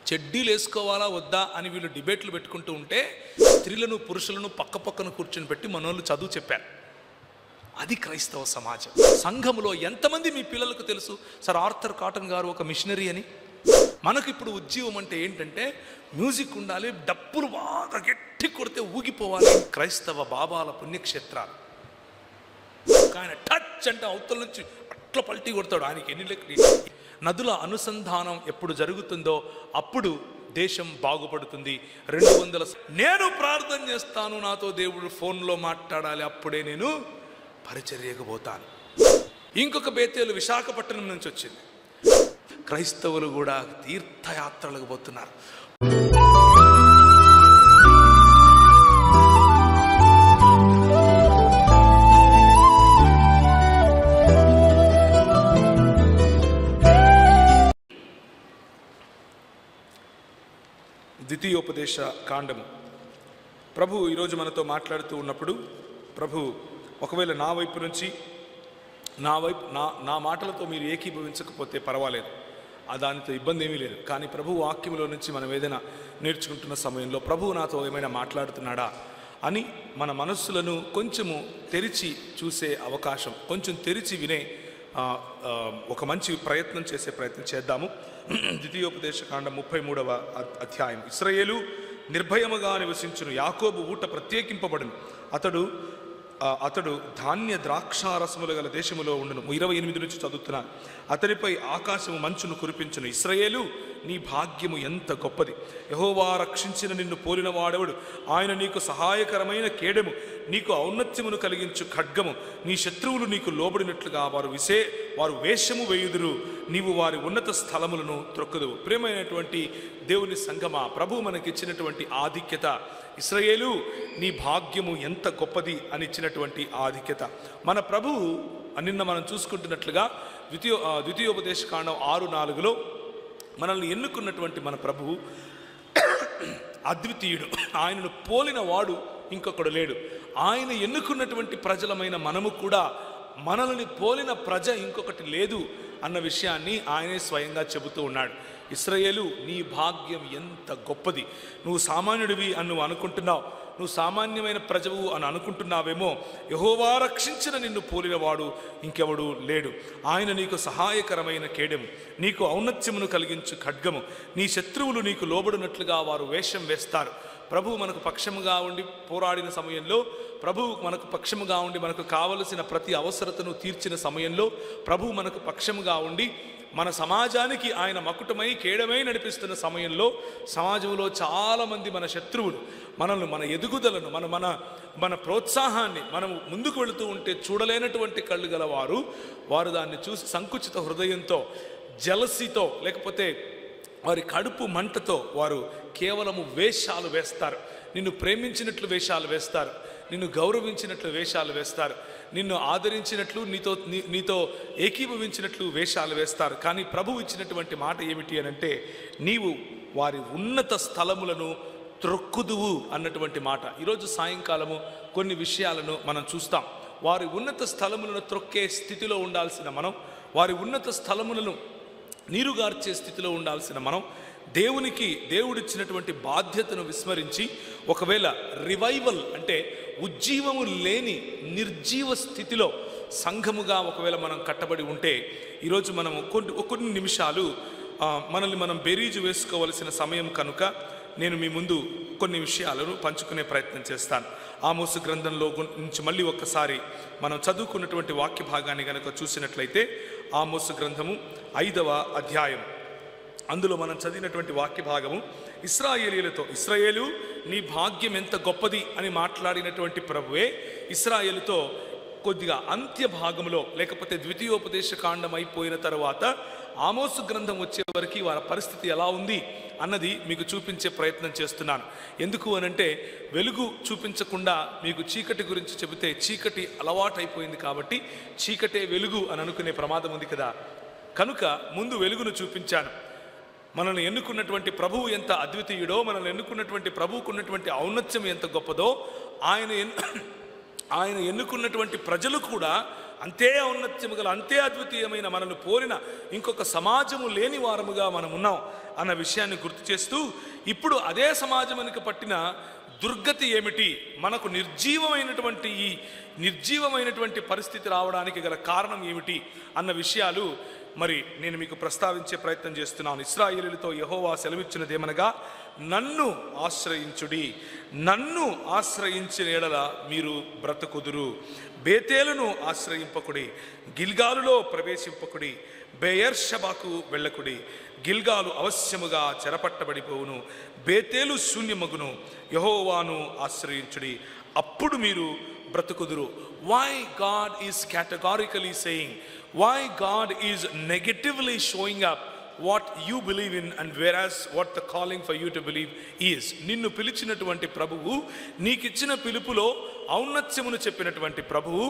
చెడ్డీలు వేసుకోవాలా వద్దా అని వీళ్ళు డిబేట్లు పెట్టుకుంటూ ఉంటే స్త్రీలను పురుషులను పక్కపక్కన కూర్చొని పెట్టి మనోళ్ళు చదువు చెప్పారు. అది క్రైస్తవ సమాజం. సంఘములో ఎంతమంది మీ పిల్లలకు తెలుసు సార్ ఆర్థర్ కాటన్ గారు ఒక మిషనరీ అని? మనకు ఇప్పుడు ఉద్యోగం అంటే ఏంటంటే మ్యూజిక్ ఉండాలి, డప్పులు బాగా గట్టి కొడితే ఊగిపోవాలి. క్రైస్తవ బాబాల పుణ్యక్షేత్రాలు. ఆయన టచ్ అంటే అవతల నుంచి అట్లా పల్టీ కొడతాడు. ఆయనకి ఎన్ని నదుల అనుసంధానం ఎప్పుడు జరుగుతుందో అప్పుడు దేశం బాగుపడుతుంది. 200 నేను ప్రార్థన చేస్తాను, నాతో దేవుడు ఫోన్లో మాట్లాడాలి, అప్పుడే నేను పరిచర్యకు పోతాను. ఇంకొక బేతేలు విశాఖపట్నం నుంచి వచ్చింది. క్రైస్తవులు కూడా తీర్థయాత్రలకు పోతున్నారు. ద్వితీయోపదేశ కాండము. ప్రభు ఈరోజు మనతో మాట్లాడుతూ ఉన్నప్పుడు ప్రభు ఒకవేళ నా వైపు నుంచి నా మాటలతో మీరు ఏకీభవించకపోతే పర్వాలేదు, దానితో ఇబ్బంది ఏమీ లేదు. కానీ ప్రభు వాక్యంలో నుంచి మనం ఏదైనా నేర్చుకుంటున్న సమయంలో ప్రభువు నాతో ఏమైనా మాట్లాడుతున్నాడా అని మన మనస్సులను కొంచెము తెరిచి చూసే అవకాశం, కొంచెం తెరిచి వినే ఒక మంచి ప్రయత్నం చేసే ప్రయత్నం చేద్దాము. ద్వితీయోపదేశ కాండం 33వ అధ్యాయం. ఇశ్రాయేలు నిర్భయముగా నివసించును, యాకోబు ఊట ప్రత్యేకింపబడును, అతడు ధాన్య ద్రాక్షారసములు గల దేశములో ఉండును. 28 నుంచి చదువుతున్నాను. అతడిపై ఆకాశము మంచును కురిపించును. ఇశ్రాయేలు నీ భాగ్యము ఎంత గొప్పది! యెహోవా రక్షించిన నిన్ను పోలిన వాడెవడు? ఆయన నీకు సహాయకరమైన కేడెము, నీకు ఔన్నత్యమును కలిగించు ఖడ్గము. నీ శత్రువులు నీకు లోబడినట్లుగా వారు వేషము వేయుదురు, నీవు వారి ఉన్నత స్థలములను త్రొక్కుదువు. ప్రియమైనటువంటి దేవుని సంగమా, ప్రభు మనకిచ్చినటువంటి ఆధిక్యత, ఇశ్రాయేలు నీ భాగ్యము ఎంత గొప్పది అని ఇచ్చినటువంటి ఆధిక్యత. మన ప్రభువు నిన్న మనం చూసుకుంటున్నట్లుగా ద్వితీయోపదేశ కాండం 6:4లో మనల్ని ఎన్నుకున్నటువంటి మన ప్రభువు అద్వితీయుడు. ఆయనను పోలిన వాడు ఇంకొకడు లేడు. ఆయన ఎన్నుకున్నటువంటి ప్రజలమైన మనము కూడా మనల్ని పోలిన ప్రజ ఇంకొకటి లేదు అన్న విషయాన్ని ఆయనే స్వయంగా చెబుతూ ఉన్నాడు. ఇశ్రాయేలు నీ భాగ్యం ఎంత గొప్పది! నువ్వు సామాన్యుడివి అని నువ్వు అనుకుంటున్నావు, నువ్వు సామాన్యమైన ప్రజవు అని అనుకుంటున్నావేమో. యెహోవా రక్షించిన నిన్ను పోలినవాడు ఇంకెవడు లేడు. ఆయన నీకు సహాయకరమైన కేడెము, నీకు ఔన్నత్యమును కలిగించు ఖడ్గము. నీ శత్రువులు నీకు లోబడినట్లుగా వారు వేషం వేస్తారు. ప్రభువు మనకు పక్షముగా ఉండి పోరాడిన సమయంలో, ప్రభువు మనకు పక్షముగా ఉండి మనకు కావలసిన ప్రతి అవసరతను తీర్చిన సమయంలో, ప్రభువు మనకు పక్షముగా ఉండి మన సమాజానికి ఆయన మకుటమై కేడమై నడిపిస్తున్న సమయంలో సమాజంలో చాలామంది మన శత్రువులు మనల్ని, మన ఎదుగుదలను, మన ప్రోత్సాహాన్ని, మనం ముందుకు వెళుతూ ఉంటే చూడలేనటువంటి కళ్ళు గలవారు దాన్ని చూసి సంకుచిత హృదయంతో, జలసితో, లేకపోతే వారి కడుపు మంటతో వారు కేవలము వేషాలు వేస్తారు. నిన్ను ప్రేమించినట్లు వేషాలు వేస్తారు, నిన్ను గౌరవించినట్లు వేషాలు వేస్తారు, నిన్ను ఆదరించినట్లు, నీతో ఏకీభవించినట్లు వేషాలు వేస్తారు. కానీ ప్రభువు ఇచ్చినటువంటి మాట ఏమిటి అనంటే, నీవు వారి ఉన్నత స్థలములను త్రొక్కుదువు అన్నటువంటి మాట. ఈరోజు సాయంకాలము కొన్ని విషయాలను మనం చూస్తాం. వారి ఉన్నత స్థలములను త్రొక్కే స్థితిలో ఉండాల్సిన మనం, వారి ఉన్నత స్థలములను నీరుగార్చే స్థితిలో ఉండాల్సిన మనం, దేవుడిచ్చినటువంటి బాధ్యతను విస్మరించి ఒకవేళ రివైవల్ అంటే ఉజ్జీవము లేని నిర్జీవ స్థితిలో సంఘముగా ఒకవేళ మనం కట్టబడి ఉంటే, ఈరోజు మనము కొన్ని నిమిషాలు మనల్ని మనం బెరీజు వేసుకోవలసిన సమయం కనుక నేను మీ ముందు కొన్ని విషయాలను పంచుకునే ప్రయత్నం చేస్తాను. ఆమోసు గ్రంథంలో నుంచి మళ్ళీ ఒక్కసారి మనం చదువుకున్నటువంటి వాక్య భాగాన్ని కనుక చూసినట్లయితే, ఆమోసు గ్రంథము 5వ అధ్యాయం, అందులో మనం చదివినటువంటి వాక్య భాగము ఇశ్రాయేలు నీ భాగ్యం ఎంత గొప్పది అని మాట్లాడినటువంటి ప్రభువే ఇశ్రాయేలుతో కొద్దిగా అంత్య భాగంలో, లేకపోతే ద్వితీయోపదేశ కాండం అయిపోయిన తర్వాత ఆమోసు గ్రంథం వచ్చే వరకు వారి పరిస్థితి ఎలా ఉంది అన్నది మీకు చూపించే ప్రయత్నం చేస్తున్నాను. ఎందుకు అనంటే, వెలుగు చూపించకుండా మీకు చీకటి గురించి చెబితే చీకటి అలవాటైపోయింది కాబట్టి చీకటే వెలుగు అని అనుకునే ప్రమాదం ఉంది కదా. కనుక ముందు వెలుగును చూపించాను. మనల్ని ఎన్నుకున్నటువంటి ప్రభువు ఎంత అద్వితీయుడో, మనల్ని ఎన్నుకున్నటువంటి ప్రభువుకు ఉన్నటువంటి ఔన్నత్యం ఎంత గొప్పదో, ఆయన ఎన్నుకున్నటువంటి ప్రజలు కూడా అంతే ఔన్నత్యము గల, అంతే అద్వితీయమైన మనల్ని పోలిన ఇంకొక సమాజము లేని వారముగా మనం ఉన్నాం అన్న విషయాన్ని గుర్తు చేస్తూ, ఇప్పుడు అదే సమాజానికి పట్టిన దుర్గతి ఏమిటి, మనకు నిర్జీవమైనటువంటి పరిస్థితి రావడానికి గల కారణం ఏమిటి అన్న విషయాలు మరి నేను మీకు ప్రస్తావించే ప్రయత్నం చేస్తున్నాను. ఇశ్రాయేలీయులతో యెహోవా సెలవిచ్చినదేమనగా, నన్ను ఆశ్రయించుడి, నన్ను ఆశ్రయించిన ఎడల మీరు బ్రతుకుదురు. బేతేలును ఆశ్రయింపకుడి, గిల్గాలులో ప్రవేశింపకుడి, బెయర్షబాకు వెళ్ళకుడి. గిల్గాలు అవశ్యముగా చెరపట్టబడిపోవును, బేతేలు శూన్యమగును. యెహోవాను ఆశ్రయించుడి, అప్పుడు మీరు బ్రతుకుదురు. Why God is categorically saying, why God is negatively showing up what you believe in, and whereas what the calling for you to believe is. నిన్ను పిలిచినటువంటి ప్రభువు, నీకిచ్చిన పిలుపులో ఔన్నత్యమును చెప్పినటువంటి ప్రభువు,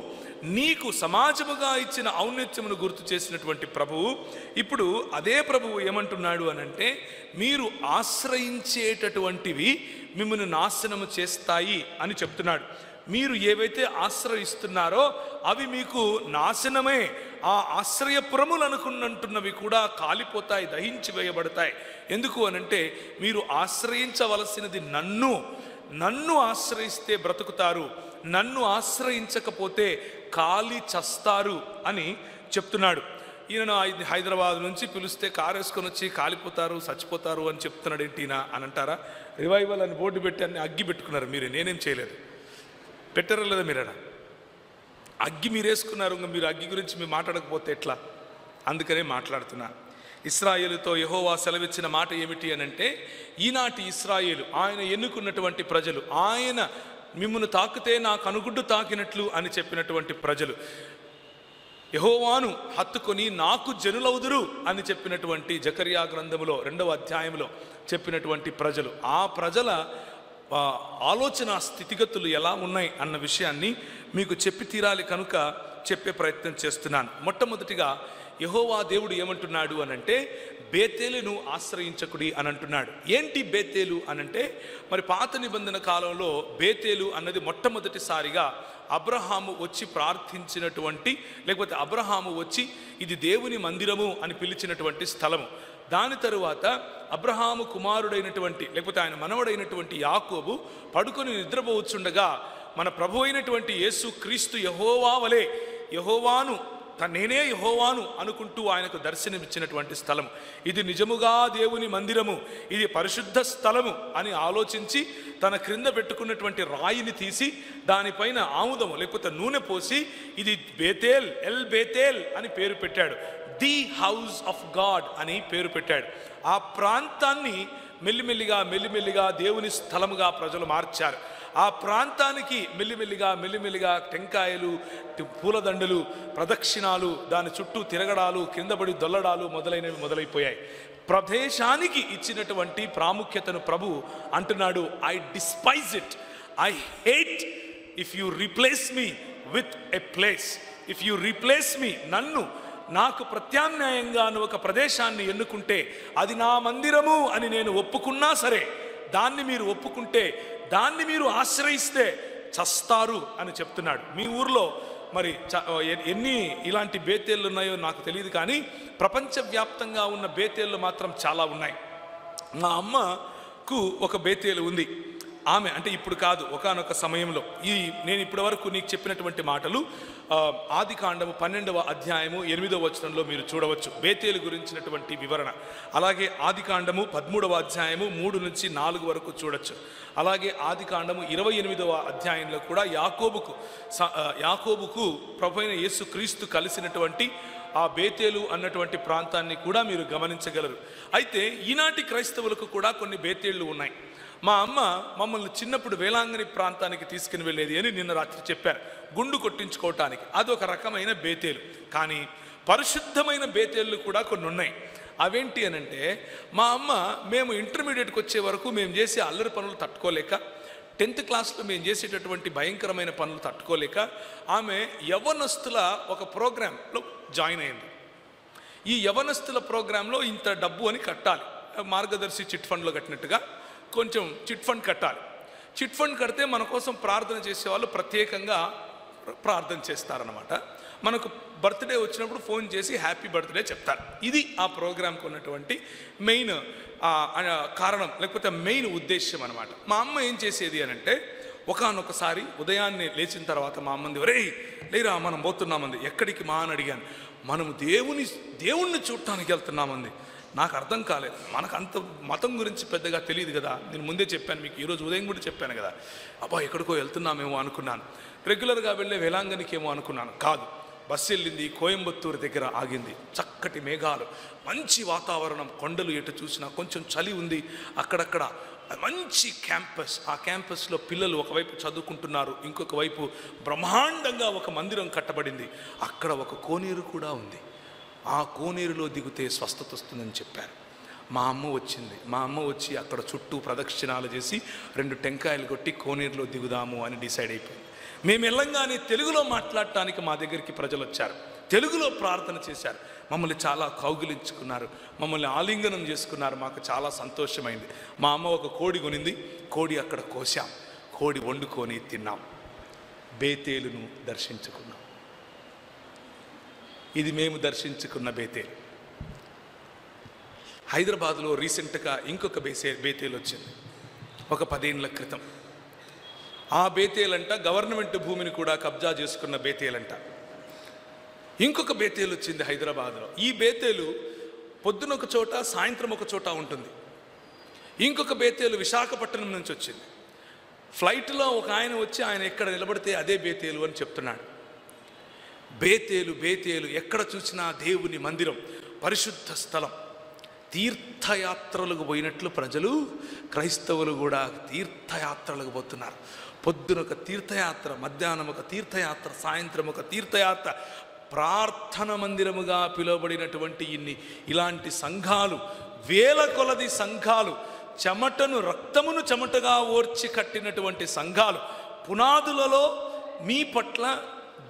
నీకు సమాజముగా ఇచ్చిన ఔన్నత్యమును గుర్తు చేసినటువంటి ప్రభువు, ఇప్పుడు అదే ప్రభువు ఏమంటున్నాడు అనంటే, మీరు ఆశ్రయించేటటువంటివి మిమ్మల్ని నాశనము చేస్తాయి అని చెప్తున్నాడు. మీరు ఏవైతే ఆశ్రయిస్తున్నారో అవి మీకు నాశనమే. ఆ ఆశ్రయపురములు అనుకున్నట్టున్నవి కూడా కాలిపోతాయి, దహించి వేయబడతాయి. ఎందుకు అనంటే, మీరు ఆశ్రయించవలసినది నన్ను ఆశ్రయిస్తే బ్రతుకుతారు, నన్ను ఆశ్రయించకపోతే కాలి చస్తారు అని చెప్తున్నాడు. ఈయన హైదరాబాద్ నుంచి పిలిస్తే కారు వేసుకొని వచ్చి కాలిపోతారు, చచ్చిపోతారు అని చెప్తున్నాడు ఏంటినా అని అంటారా? రివైవల్ అని బోర్డు పెట్టి అన్ని అగ్గి పెట్టుకున్నారు. నేనేం చేయలేదు, పెట్టారా లేదా? మీరేనా అగ్గి మీరేసుకున్నారు, ఇంకా మీరు అగ్గి గురించి మీరు మాట్లాడకపోతే ఎట్లా? అందుకనే మాట్లాడుతున్నా. ఇశ్రాయేలుతో యెహోవా సెలవిచ్చిన మాట ఏమిటి అనంటే, ఈనాటి ఇశ్రాయేలు, ఆయన ఎన్నుకున్నటువంటి ప్రజలు, ఆయన మిమ్మును తాకితే నాకు అనుగుడ్డు తాకినట్లు అని చెప్పినటువంటి ప్రజలు, యెహోవాను హత్తుకొని నాకు జనులవుదురు అని చెప్పినటువంటి జకర్యా గ్రంథములో 2వ అధ్యాయంలో చెప్పినటువంటి ప్రజలు, ఆ ప్రజల ఆలోచన స్థితిగతులు ఎలా ఉన్నాయి అన్న విషయాన్ని మీకు చెప్పి తీరాలి కనుక చెప్పే ప్రయత్నం చేస్తున్నాను. మొట్టమొదటిగా యెహోవా దేవుడు ఏమంటున్నాడు అనంటే, బేతేలును ఆశ్రయించకుడి అని అంటున్నాడు. ఏంటి బేతేలు అనంటే, మరి పాత నిబంధన కాలంలో బేతేలు అన్నది మొట్టమొదటిసారిగా అబ్రహాము వచ్చి ప్రార్థించినటువంటి, లేకపోతే అబ్రహాము వచ్చి ఇది దేవుని మందిరము అని పిలిచినటువంటి స్థలము. దాని తరువాత అబ్రహాము కుమారుడైనటువంటి, లేకపోతే ఆయన మనవడైనటువంటి యాకోబు పడుకొని నిద్రపోవచ్చుండగా మన ప్రభు అయినటువంటి యేసు క్రీస్తు యెహోవా వలె, యెహోవాను నేనే యెహోవాను అనుకుంటూ ఆయనకు దర్శనమిచ్చినటువంటి స్థలం. ఇది నిజముగా దేవుని మందిరము, ఇది పరిశుద్ధ స్థలము అని ఆలోచించి తన క్రింద పెట్టుకున్నటువంటి రాయిని తీసి దానిపైన ఆముదము లేకపోతే నూనె పోసి ఇది బేతేల్, ఎల్ బేతేల్ అని పేరు పెట్టాడు. ది హౌస్ ఆఫ్ గాడ్ అని పేరు పెట్టాడు. ఆ ప్రాంతాన్ని మెల్లిమెల్లిగా దేవుని స్థలముగా ప్రజలు మార్చారు. ఆ ప్రాంతానికి మెల్లిమెల్లిగా టెంకాయలు, పూలదండలు, ప్రదక్షిణాలు, దాని చుట్టూ తిరగడాలు, కిందపడి దొల్లడాలు మొదలైపోయాయి. ప్రదేశానికి ఇచ్చినటువంటి ప్రాముఖ్యతను ప్రభు అంటున్నాడు, I despise it, I hate if you replace me with a place. If you replace me, నాకు ప్రత్యామ్నాయంగా నువ్వు ఒక ప్రదేశాన్ని ఎన్నుకుంటే, అది నా మందిరము అని నేను ఒప్పుకున్నా సరే, దాన్ని మీరు ఒప్పుకుంటే, దాన్ని మీరు ఆశ్రయిస్తే చస్తారు అని చెప్తున్నాడు. మీ ఊర్లో మరి ఎన్ని ఇలాంటి బేతేళ్ళు ఉన్నాయో నాకు తెలియదు, కానీ ప్రపంచవ్యాప్తంగా ఉన్న బేతేళ్ళు మాత్రం చాలా ఉన్నాయి. మా అమ్మకు ఒక బేతేలు ఉంది. ఆమె అంటే ఇప్పుడు కాదు, ఒకానొక సమయంలో, నేను ఇప్పటి వరకు నీకు చెప్పినటువంటి మాటలు ఆదికాండము 12వ అధ్యాయము 8వ వచనంలో మీరు చూడవచ్చు బేతేలు గురించినటువంటి వివరణ. అలాగే ఆదికాండము 13వ అధ్యాయము 3 నుంచి 4 వరకు చూడొచ్చు. అలాగే ఆదికాండము 28వ అధ్యాయంలో కూడా యాకోబుకు ప్రభువైన యేసు క్రీస్తు కలిసినటువంటి ఆ బేతేలు అన్నటువంటి ప్రాంతాన్ని కూడా మీరు గమనించగలరు. అయితే ఈనాటి క్రైస్తవులకు కూడా కొన్ని బేతేళ్ళు ఉన్నాయి. మా అమ్మ మమ్మల్ని చిన్నప్పుడు వేలాంగని ప్రాంతానికి తీసుకుని వెళ్ళేది అని నిన్న రాత్రి చెప్పారు, గుండు కొట్టించుకోవటానికి. అదొక రకమైన బేతేలు. కానీ పరిశుద్ధమైన బేతేళ్ళు కూడా కొన్ని ఉన్నాయి. అవేంటి అనంటే, మా అమ్మ మేము ఇంటర్మీడియట్కి వచ్చే వరకు మేము చేసే అల్లరి పనులు తట్టుకోలేక, 10th క్లాస్లో మేము చేసేటటువంటి భయంకరమైన పనులు తట్టుకోలేక, ఆమె యవ్వనస్తుల ఒక ప్రోగ్రాంలో జాయిన్ అయింది. ఈ యవ్వనస్తుల ప్రోగ్రాంలో ఇంత డబ్బు అని కట్టాలి, మార్గదర్శి చిట్ ఫండ్లో కట్టినట్టుగా కొంచెం చిట్ ఫండ్ కట్టాలి. చిట్ ఫండ్ కడితే మన కోసం ప్రార్థన చేసేవాళ్ళు ప్రత్యేకంగా ప్రార్థన చేస్తారన్నమాట. మనకు బర్త్డే వచ్చినప్పుడు ఫోన్ చేసి హ్యాపీ బర్త్డే చెప్తారు. ఇది ఆ ప్రోగ్రాంకి ఉన్నటువంటి మెయిన్ కారణం, లేకపోతే మెయిన్ ఉద్దేశ్యం అనమాట. మా అమ్మ ఏం చేసేది అని అంటే, ఒకానొకసారి ఉదయాన్నే లేచిన తర్వాత మా అమ్మంది, ఒరేయ్ లేరా మనం పోతున్నామంది. ఎక్కడికి మా అని అడిగాను. మనము దేవుణ్ణి చూడటానికి వెళ్తున్నామంది. నాకు అర్థం కాలేదు, మనకు అంత మతం గురించి పెద్దగా తెలియదు కదా. నేను ముందే చెప్పాను మీకు, ఈరోజు ఉదయం కూడా చెప్పాను కదా. అబ్బా ఎక్కడికో వెళ్తున్నామేమో అనుకున్నాను. రెగ్యులర్గా వెళ్ళే వేలాంగనికి ఏమో అనుకున్నాను. కాదు, బస్సు వెళ్ళింది, కోయంబత్తూరు దగ్గర ఆగింది. చక్కటి మేఘాలు, మంచి వాతావరణం, కొండలు ఎటు చూసినా, కొంచెం చలి ఉంది అక్కడక్కడ. మంచి క్యాంపస్, ఆ క్యాంపస్లో పిల్లలు ఒకవైపు చదువుకుంటున్నారు, ఇంకొక వైపు బ్రహ్మాండంగా ఒక మందిరం కట్టబడింది. అక్కడ ఒక కోనేరు కూడా ఉంది. ఆ కోనేరులో దిగితే స్వస్థత వస్తుందని చెప్పారు. మా అమ్మ వచ్చింది. మా అమ్మ వచ్చి అక్కడ చుట్టూ ప్రదక్షిణాలు చేసి 2 టెంకాయలు కొట్టి కోనేరులో దిగుదాము అని డిసైడ్ అయిపోయింది. మేము వెళ్ళంగానే తెలుగులో మాట్లాడటానికి మా దగ్గరికి ప్రజలు వచ్చారు, తెలుగులో ప్రార్థన చేశారు, మమ్మల్ని చాలా కౌగిలించుకున్నారు, మమ్మల్ని ఆలింగనం చేసుకున్నారు. మాకు చాలా సంతోషమైంది. మా అమ్మ ఒక కోడి కొనింది, కోడి అక్కడ కోసాం, కోడి వండుకొని తిన్నాం, బేతేలును దర్శించుకున్నాం. ఇది మేము దర్శించుకున్న బేతేలు. హైదరాబాద్లో రీసెంట్గా ఇంకొక బేతేలు వచ్చింది, ఒక 10 ఏళ్ల క్రితం. ఆ బేతేలంట గవర్నమెంట్ భూమిని కూడా కబ్జా చేసుకున్న బేతేలంట. ఇంకొక బేతేలు వచ్చింది హైదరాబాద్లో. ఈ బేతేలు పొద్దున ఒక చోట, సాయంత్రం ఒక చోట ఉంటుంది. ఇంకొక బేతేలు విశాఖపట్నం నుంచి వచ్చింది. ఫ్లైట్లో ఒక ఆయన వచ్చి ఆయన ఎక్కడ నిలబడితే అదే బేతేలు అని చెప్తున్నాడు. బేతేలు ఎక్కడ చూసినా దేవుని మందిరం, పరిశుద్ధ స్థలం. తీర్థయాత్రలకు పోయినట్లు ప్రజలు, క్రైస్తవులు కూడా తీర్థయాత్రలకు పోతున్నారు. పొద్దున ఒక తీర్థయాత్ర, మధ్యాహ్నం ఒక తీర్థయాత్ర, సాయంత్రం ఒక తీర్థయాత్ర. ప్రార్థన మందిరముగా పిలువబడినటువంటి ఇలాంటి సంఘాలు, వేల కొలది సంఘాలు, రక్తమును చెమటగా ఓర్చి కట్టినటువంటి సంఘాలు, పునాదులలో మీ పట్ల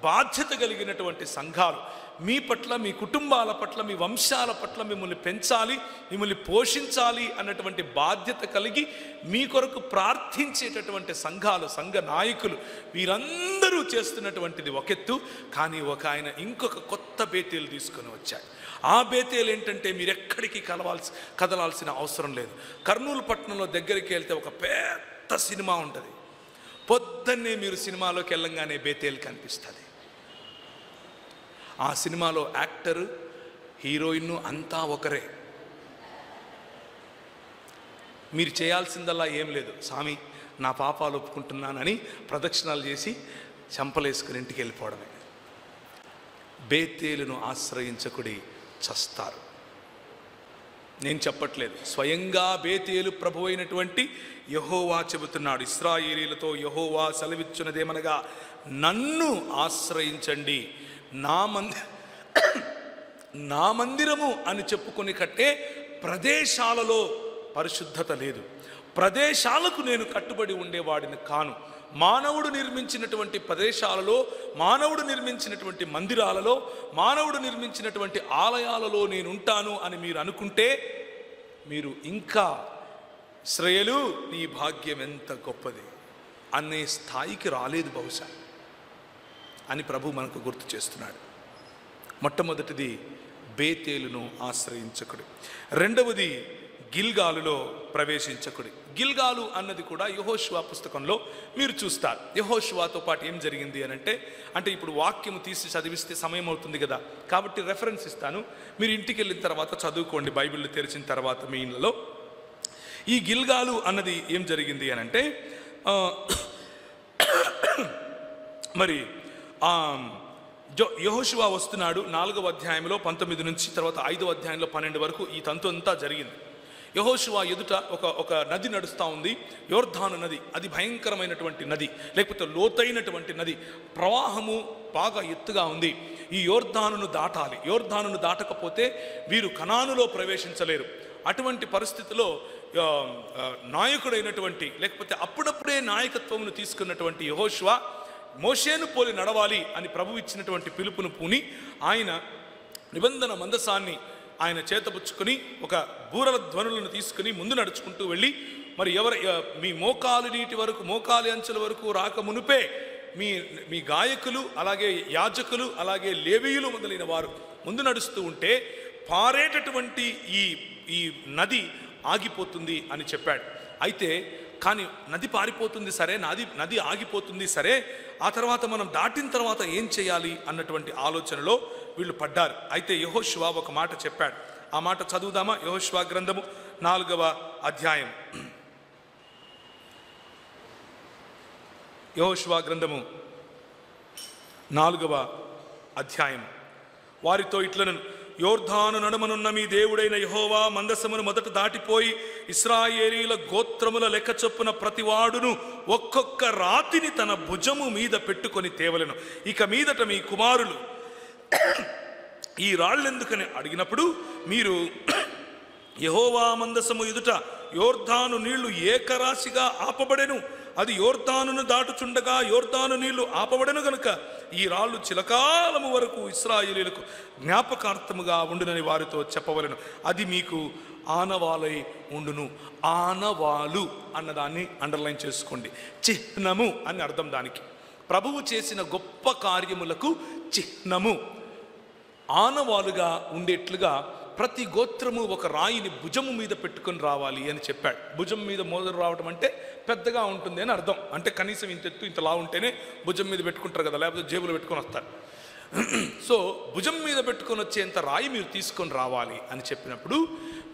బాధ్యత కలిగినటువంటి సంఘాలు, మీ పట్ల, మీ కుటుంబాల పట్ల, మీ వంశాల పట్ల మిమ్మల్ని పెంచాలి, మిమ్మల్ని పోషించాలి అన్నటువంటి బాధ్యత కలిగి మీ కొరకు ప్రార్థించేటటువంటి సంఘాలు, సంఘ నాయకులు, వీరందరూ చేస్తున్నటువంటిది ఒకెత్తు. కానీ ఒక ఆయన ఇంకొక కొత్త బేతేలు తీసుకొని వచ్చాడు. ఆ బేతేలు ఏంటంటే, మీరెక్కడికి కదలాల్సిన అవసరం లేదు. కర్నూలు పట్టణంలో దగ్గరికి వెళ్తే ఒక పెద్ద సినిమా ఉంటుంది. పొద్దున్నే మీరు సినిమాలోకి వెళ్ళంగానే బేతేలు కనిపిస్తుంది. ఆ సినిమాలో యాక్టరు, హీరోయిన్ అంతా ఒకరే. మీరు చేయాల్సిందల్లా ఏం లేదు, స్వామి నా పాపాలు ఒప్పుకుంటున్నానని ప్రదక్షిణాలు చేసి చెంపలేసుకుని ఇంటికి వెళ్ళిపోవడమే. బేతేలును ఆశ్రయించకుడి చస్తారు. నేను చెప్పట్లేదు, స్వయంగా బేతేలు ప్రభు అయినటువంటి యెహోవా చెబుతున్నాడు. ఇశ్రాయేలీయులతో యెహోవా సెలవిచ్చున్నదేమనగా, నన్ను ఆశ్రయించండి, నా మందిరము అని చెప్పుకొని కట్టే ప్రదేశాలలో పరిశుద్ధత లేదు. ప్రదేశాలకు నేను కట్టుబడి ఉండేవాడిని కాను. మానవుడు నిర్మించినటువంటి ప్రదేశాలలో, మానవుడు నిర్మించినటువంటి మందిరాలలో, మానవుడు నిర్మించినటువంటి ఆలయాలలో నేను ఉంటాను అని మీరు అనుకుంటే, మీరు ఇంకా ఇశ్రాయేలు నీ భాగ్యం ఎంత గొప్పది అనే స్థాయికి రాలేదు బహుశా అని ప్రభు మనకు గుర్తు చేస్తున్నాడు. మొట్టమొదటిది బేతేలును ఆశ్రయించకుడు. రెండవది గిల్గాలులో ప్రవేశించకుడి. గిల్గాలు అన్నది కూడా యెహోషువ పుస్తకంలో మీరు చూస్తారు. యెహోషువతో పాటు ఏం జరిగింది అని అంటే ఇప్పుడు వాక్యము తీసి చదివిస్తే సమయం అవుతుంది కదా, కాబట్టి రెఫరెన్స్ ఇస్తాను, మీరు ఇంటికి వెళ్ళిన తర్వాత చదువుకోండి, బైబిల్ తెరిచిన తర్వాత మీ ఇళ్ళలో. ఈ గిల్గాలు అన్నది ఏం జరిగింది అని అంటే, మరి యెహోషువ వస్తున్నాడు. 4వ అధ్యాయంలో 19 నుంచి తర్వాత 5వ అధ్యాయంలో 12 వరకు ఈ తంతు అంతా జరిగింది. యెహోషువ ఎదుట ఒక నది నడుస్తూ ఉంది, యోర్దాను నది. అది భయంకరమైనటువంటి నది, లేకపోతే లోతైనటువంటి నది. ప్రవాహము బాగా ఎత్తుగా ఉంది. ఈ యోర్దానును దాటాలి. యోర్దానును దాటకపోతే వీరు కనానులో ప్రవేశించలేరు. అటువంటి పరిస్థితిలో నాయకుడైనటువంటి, లేకపోతే అప్పుడప్పుడే నాయకత్వమును తీసుకున్నటువంటి యెహోషువ మోషేను పోలి నడవాలి అని ప్రభు ఇచ్చినటువంటి పిలుపును పూని ఆయన నిబంధన మందసాన్ని ఆయన చేతపుచ్చుకొని ఒక బూరల ధ్వనులను తీసుకుని ముందు నడుచుకుంటూ వెళ్ళి, మరి మీ మోకాలు నీటి వరకు, మోకాలి అంచుల వరకు రాక మునుపే మీ మీ గాయకులు, అలాగే యాజకులు, అలాగే లేవీయులు మొదలైన వారు ముందు నడుస్తూ ఉంటే పారేటటువంటి ఈ నది ఆగిపోతుంది అని చెప్పాడు. అయితే కానీ నది పారిపోతుంది సరే, నది ఆగిపోతుంది సరే, ఆ తర్వాత మనం దాటిన తర్వాత ఏం చేయాలి అన్నటువంటి ఆలోచనలో వీళ్ళు పడ్డారు. అయితే యెహోషువ ఒక మాట చెప్పాడు. ఆ మాట చదువుదామా? యెహోషువ గ్రంథము 4వ అధ్యాయం. యెహోషువ గ్రంథము 4వ అధ్యాయం. వారితో ఇట్లను, యోర్ధాను నడుమనున్న మీ దేవుడైన యెహోవా మందసమును మొదట దాటిపోయి ఇశ్రాయేలీల గోత్రముల లెక్క చొప్పున ప్రతివాడును ఒక్కొక్క రాతిని తన భుజము మీద పెట్టుకొని తేవలెను. ఇక మీదట మీ కుమారులు ఈ రాళ్ళెందుకని అడిగినప్పుడు మీరు యెహోవా మందసము ఎదుట యోర్ధాను నీళ్లు ఏకరాశిగా ఆపబడెను, అది యోర్ధానును దాటుచుండగా యోర్ధాను నీళ్లు ఆపబడెను గనుక ఈ రాళ్ళు చిలకాలము వరకు ఇశ్రాయేలీయులకు జ్ఞాపకార్థముగా ఉండునని వారితో చెప్పవలెను. అది మీకు ఆనవాలై ఉండును. ఆనవాలు అన్నదాన్ని అండర్లైన్ చేసుకోండి. చిహ్నము అని అర్థం దానికి. ప్రభువు చేసిన గొప్ప కార్యములకు చిహ్నము. ఆనవాలుగా ఉండేట్లుగా ప్రతి గోత్రము ఒక రాయిని భుజము మీద పెట్టుకొని రావాలి అని చెప్పాడు. భుజం మీద మోదరు రావడం అంటే పెద్దగా ఉంటుంది అని అర్థం. అంటే కనీసం ఇంతలా ఉంటేనే భుజం మీద పెట్టుకుంటారు కదా, లేకపోతే జేబులో పెట్టుకొని వస్తారు. సో భుజం మీద పెట్టుకొని వచ్చేంత రాయి మీరు తీసుకొని రావాలి అని చెప్పినప్పుడు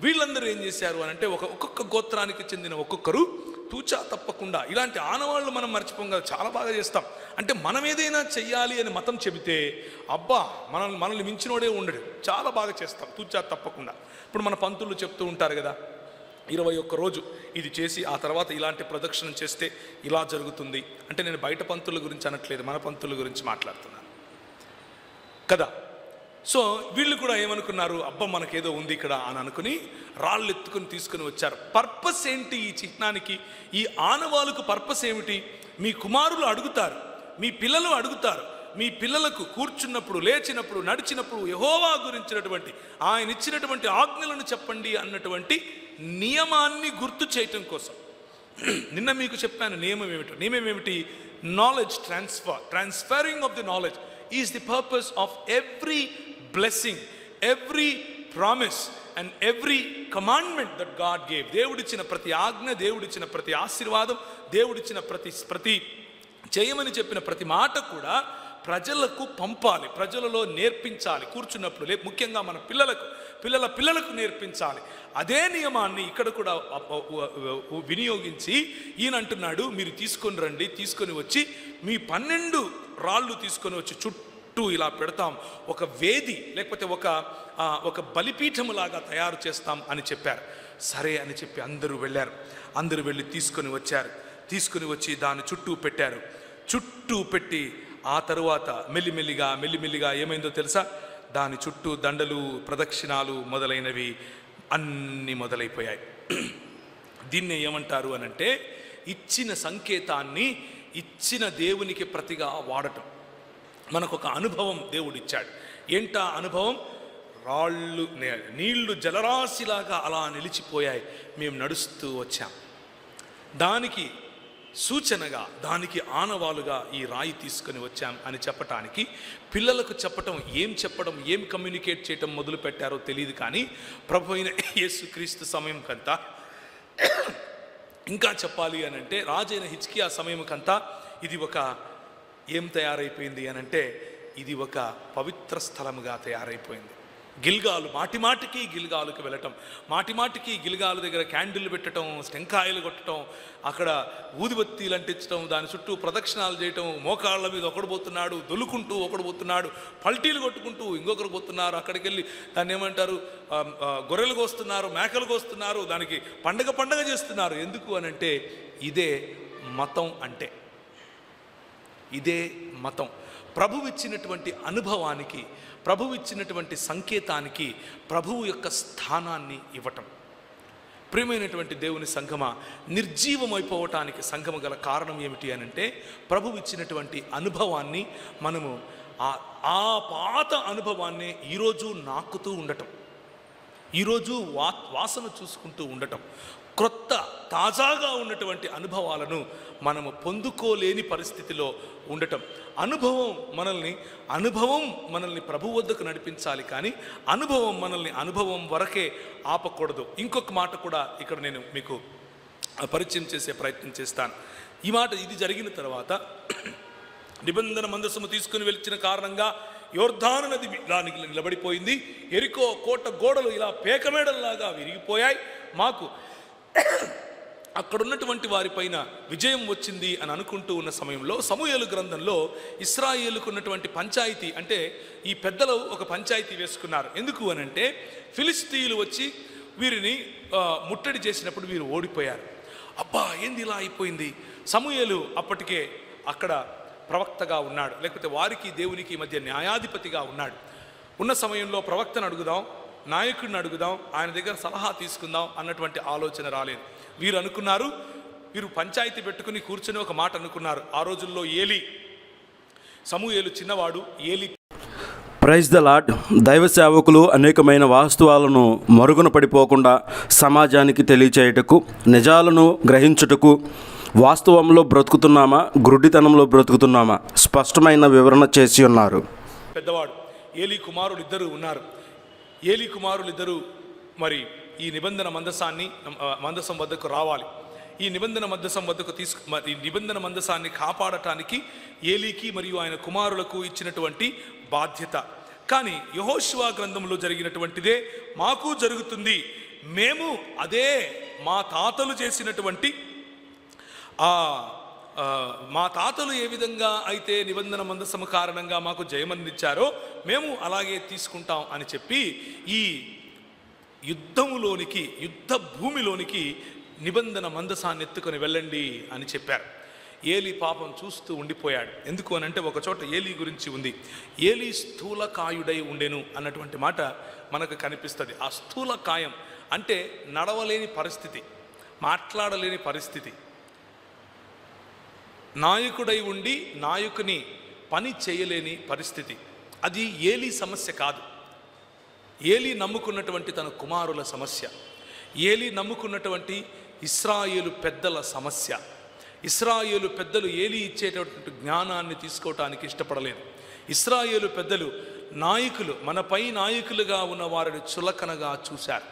వీళ్ళందరూ ఏం చేశారు అని అంటే ఒక్కొక్క గోత్రానికి చెందిన ఒక్కొక్కరు తూచా తప్పకుండా, ఇలాంటి ఆనవాళ్ళు మనం మర్చిపోం కదా, చాలా బాగా చేస్తాం. అంటే మనం ఏదైనా చెయ్యాలి అని మతం చెబితే అబ్బా మనల్ని మించినోడే ఉండడు, చాలా బాగా చేస్తాం తూచా తప్పకుండా. ఇప్పుడు మన పంతులు చెప్తూ ఉంటారు కదా, 21 రోజు ఇది చేసి ఆ తర్వాత ఇలాంటి ప్రదక్షిణం చేస్తే ఇలా జరుగుతుంది అంటే, నేను బయట పంతుల గురించి అనట్లేదు, మన పంతుల గురించి మాట్లాడుతున్నాను కదా. సో వీళ్ళు కూడా ఏమనుకున్నారు, అబ్బా మనకేదో ఉంది ఇక్కడ అని అనుకుని రాళ్ళు ఎత్తుకొని తీసుకుని వచ్చారు. పర్పస్ ఏంటి ఈ చిహ్నానికి, ఈ ఆనవాళ్ళకు పర్పస్ ఏమిటి? మీ కుమారులు అడుగుతారు, మీ పిల్లలు అడుగుతారు, మీ పిల్లలకు కూర్చున్నప్పుడు, లేచినప్పుడు, నడిచినప్పుడు యెహోవా గురించినటువంటి ఆయన ఇచ్చినటువంటి ఆజ్ఞలను చెప్పండి అన్నటువంటి నియమాన్ని గుర్తు చేయటం కోసం. నిన్న మీకు చెప్పాను నియమం ఏమిటి? Knowledge transferring of the knowledge is the purpose of every blessing, every promise and every commandment that God gave. దేవుడిచ్చిన ప్రతి ఆజ్ఞ, దేవుడిచ్చిన ప్రతి ఆశీర్వాదం, దేవుడిచ్చిన ప్రతి చేయమని చెప్పిన ప్రతి మాట కూడా ప్రజలకు పంపాలి, ప్రజలలో నేర్పించాలి. కూర్చున్నప్పుడు ముఖ్యంగా మన పిల్లలకు నేర్పించాలి. అదే నియమాన్ని ఇక్కడ కూడా వినియోగించి ఈయన అంటున్నాడు, మీరు తీసుకొని రండి, తీసుకొని వచ్చి మీ 12 రాళ్ళు తీసుకొని వచ్చి చుట్టూ ఇలా పెడతాం, ఒక వేది లేకపోతే ఒక బలిపీఠములాగా తయారు చేస్తాం అని చెప్పారు. సరే అని చెప్పి అందరూ వెళ్ళారు. అందరూ వెళ్ళి తీసుకొని వచ్చి దాని చుట్టూ పెట్టారు. చుట్టూ పెట్టి ఆ తరువాత మెల్లిమెల్లిగా ఏమైందో తెలుసా? దాని చుట్టూ దండలు, ప్రదక్షిణాలు మొదలైనవి అన్నీ మొదలైపోయాయి. దీన్ని ఏమంటారు అనంటే, ఇచ్చిన సంకేతాన్ని ఇచ్చిన దేవునికి ప్రతిగా వాడటం. మనకొక అనుభవం దేవుడిచ్చాడు. ఏంటా అనుభవం? రాళ్ళు, నీళ్లు జలరాశిలాగా అలా నిలిచిపోయాయి, మేము నడుస్తూ వచ్చాం. దానికి సూచనగా, దానికి ఆనవాలుగా ఈ రాయి తీసుకొని వచ్చాం అని చెప్పటానికి, పిల్లలకు చెప్పడం, ఏం కమ్యూనికేట్ చేయటం మొదలు పెట్టారో తెలియదు. కానీ ప్రభు అయిన యేసుక్రీస్తు సమయం కంతా, ఇంకా చెప్పాలి అనంటే రాజైన హిజ్కియా సమయం కంతా ఇది ఏం తయారైపోయింది అనంటే, ఇది ఒక పవిత్ర స్థలముగా తయారైపోయింది. గిల్గాలు, మాటిమాటికి గిల్గాలుకి వెళ్ళటం, మాటిమాటికి గిల్గాలు దగ్గర క్యాండిల్ పెట్టడం, టెంకాయలు కొట్టడం, అక్కడ ఊదిబత్తీలు అంటించడం, దాని చుట్టూ ప్రదక్షిణాలు చేయటం, మోకాళ్ళ మీద ఒకడు పోతున్నాడు, దొల్లుకుంటూ ఒకడు పోతున్నాడు, పల్టీలు కొట్టుకుంటూ ఇంకొకరు పోతున్నారు. అక్కడికి వెళ్ళి దాన్ని ఏమంటారు, గొర్రెలు కోస్తున్నారు, మేకలు కోస్తున్నారు, దానికి పండగ చేస్తున్నారు. ఎందుకు అనంటే ఇదే మతం. అంటే ఇదే మతం. ప్రభువు ఇచ్చినటువంటి అనుభవానికి, ప్రభువు ఇచ్చినటువంటి సంకేతానికి ప్రభువు యొక్క స్థానాన్ని ఇవ్వటం. ప్రియమైనటువంటి దేవుని సంఘమా, నిర్జీవమైపోవటానికి సంఘము గల కారణం ఏమిటి అనంటే, ప్రభువు ఇచ్చినటువంటి అనుభవాన్ని మనము ఆ పాత అనుభవాన్ని ఈరోజు నాకుతూ ఉండటం, ఈరోజు వాసన చూసుకుంటూ ఉండటం, క్రొత్త తాజాగా ఉన్నటువంటి అనుభవాలను మనము పొందుకోలేని పరిస్థితిలో ఉండటం. అనుభవం మనల్ని ప్రభు వద్దకు నడిపించాలి, కానీ అనుభవం వరకే ఆపకూడదు. ఇంకొక మాట కూడా ఇక్కడ నేను మీకు పరిచయం చేసే ప్రయత్నం చేస్తాను. ఇది జరిగిన తర్వాత నిబంధన మందసము తీసుకుని వెళ్ళిన కారణంగా యోర్దాను నది దానికి నిలబడిపోయింది. ఎరికో కోట గోడలు ఇలా పేకమేడల్లాగా విరిగిపోయాయి. మాకు అక్కడున్నటువంటి వారిపైన విజయం వచ్చింది అని అనుకుంటూ ఉన్న సమయంలో సమూయేలు గ్రంథంలో ఇశ్రాయేలుకు ఉన్నటువంటి పంచాయతీ, అంటే ఈ పెద్దలు ఒక పంచాయతీ వేసుకున్నారు. ఎందుకు అనంటే ఫిలిస్తీయులు వచ్చి వీరిని ముట్టడి చేసినప్పుడు వీరు ఓడిపోయారు. అబ్బా, ఏంది ఇలా అయిపోయింది? సమూయేలు అప్పటికే అక్కడ ప్రవక్తగా ఉన్నాడు, లేకపోతే వారికి దేవునికి మధ్య న్యాయాధిపతిగా ఉన్నాడు. ఉన్న సమయంలో ప్రవక్తను అడుగుదాం, నాయకుడిని అడుగుదాం, ఆయన దగ్గర సలహా తీసుకుందాం అన్నటువంటి ఆలోచన రాలేదు. వీరు పంచాయతీ పెట్టుకుని కూర్చొని ఒక మాట అనుకున్నారు. ఆ రోజుల్లో సమూయేలు చిన్నవాడు. Praise the Lord. దైవ సేవకులు అనేకమైన వాస్తవాలను మరుగున పడిపోకుండా సమాజానికి తెలియచేయుటకు, నిజాలను గ్రహించుటకు, వాస్తవంలో బ్రతుకుతున్నామా గురుడితనంలో బ్రతుకుతున్నామా స్పష్టమైన వివరణ చేసి ఉన్నారు. పెద్దవాడు ఏలీ కుమారులు ఇద్దరు ఉన్నారు. ఏలీ కుమారులిద్దరూ మరి ఈ నిబంధన మందసం వద్దకు రావాలి. ఈ నిబంధన మందసాన్ని కాపాడటానికి ఏలీకి మరియు ఆయన కుమారులకు ఇచ్చినటువంటి బాధ్యత. కానీ యెహోషువ గ్రంథంలో జరిగినటువంటిదే మాకు జరుగుతుంది. మేము అదే మా తాతలు చేసినటువంటి మా తాతలు ఏ విధంగా అయితే నిబంధన మందసము కారణంగా మాకు జయమందించారో మేము అలాగే తీసుకుంటాం అని చెప్పి ఈ యుద్ధ భూమిలోనికి నిబంధన మందసాన్ని ఎత్తుకొని వెళ్ళండి అని చెప్పారు. ఏలీ పాపం చూస్తూ ఉండిపోయాడు. ఎందుకు అనంటే ఒక చోట ఏలీ గురించి ఉంది. ఏలీ స్థూలకాయుడై ఉండెను అన్నటువంటి మాట మనకు కనిపిస్తుంది. ఆ స్థూలకాయం అంటే నడవలేని పరిస్థితి, మాట్లాడలేని పరిస్థితి, నాయకుడై ఉండి నాయకుని పని చేయలేని పరిస్థితి. అది ఏలీ సమస్య కాదు, ఏలీ నమ్ముకున్నటువంటి తన కుమారుల సమస్య, ఏలీ నమ్ముకున్నటువంటి ఇశ్రాయేలు పెద్దల సమస్య. ఇశ్రాయేలు పెద్దలు ఏలీ ఇచ్చేటటువంటి జ్ఞానాన్ని తీసుకోవటానికి ఇష్టపడలేదు. ఇశ్రాయేలు పెద్దలు నాయకులు, మనపై నాయకులుగా ఉన్న వారిని చులకనగా చూశారు.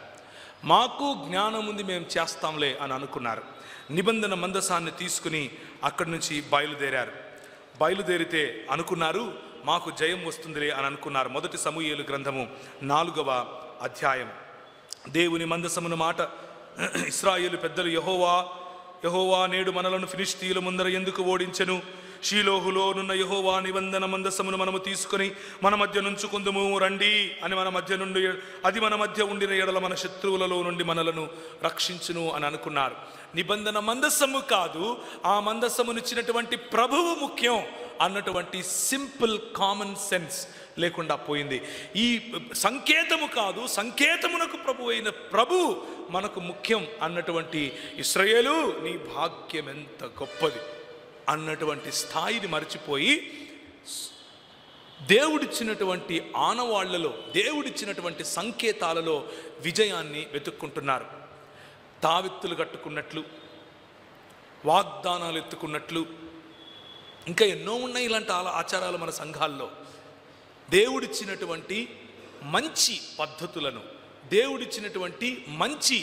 మాకు జ్ఞానం ఉంది, మేము చేస్తాంలే అని అనుకున్నారు. నిబంధన మందసాన్ని తీసుకుని అక్కడి నుంచి బయలుదేరితే అనుకున్నారు మాకు జయం వస్తుందిలే అని అనుకున్నారు. 1 సమూయేలు గ్రంథము 4వ అధ్యాయం. దేవుని మందసమున మాట, ఇశ్రాయేలు పెద్దలు యెహోవా నేడు మనలను ఫిలిష్తీయుల ముందర ఎందుకు ఓడించెను? షీలోహులోనున్న యెహోవా నిబంధన మందసమును మనము తీసుకొని మన మధ్య నుంచుకుందుము రండి అని అది మన మధ్య ఉండిన ఎడల మన శత్రువులలో నుండి మనలను రక్షించును అని అనుకున్నారు. నిబంధన మందసము కాదు, ఆ మందసమునిచ్చినటువంటి ప్రభువు ముఖ్యం అన్నటువంటి సింపుల్ కామన్ సెన్స్ లేకుండా పోయింది. ఈ సంకేతము కాదు, సంకేతమునకు ప్రభు అయిన ప్రభు మనకు ముఖ్యం అన్నటువంటి ఇశ్రాయేలు నీ భాగ్యం ఎంత గొప్పది అన్నటువంటి స్థాయిని మర్చిపోయి దేవుడిచ్చినటువంటి ఆనవాళ్లలో, దేవుడిచ్చినటువంటి సంకేతాలలో విజయాన్ని వెతుక్కుంటున్నారు. తావిత్తులు కట్టుకున్నట్లు, వాగ్దానాలు ఎత్తుకున్నట్లు, ఇంకా ఎన్నో ఉన్నాయి ఇలాంటి ఆచారాలు మన సంఘాల్లో. దేవుడిచ్చినటువంటి మంచి పద్ధతులను, దేవుడిచ్చినటువంటి మంచి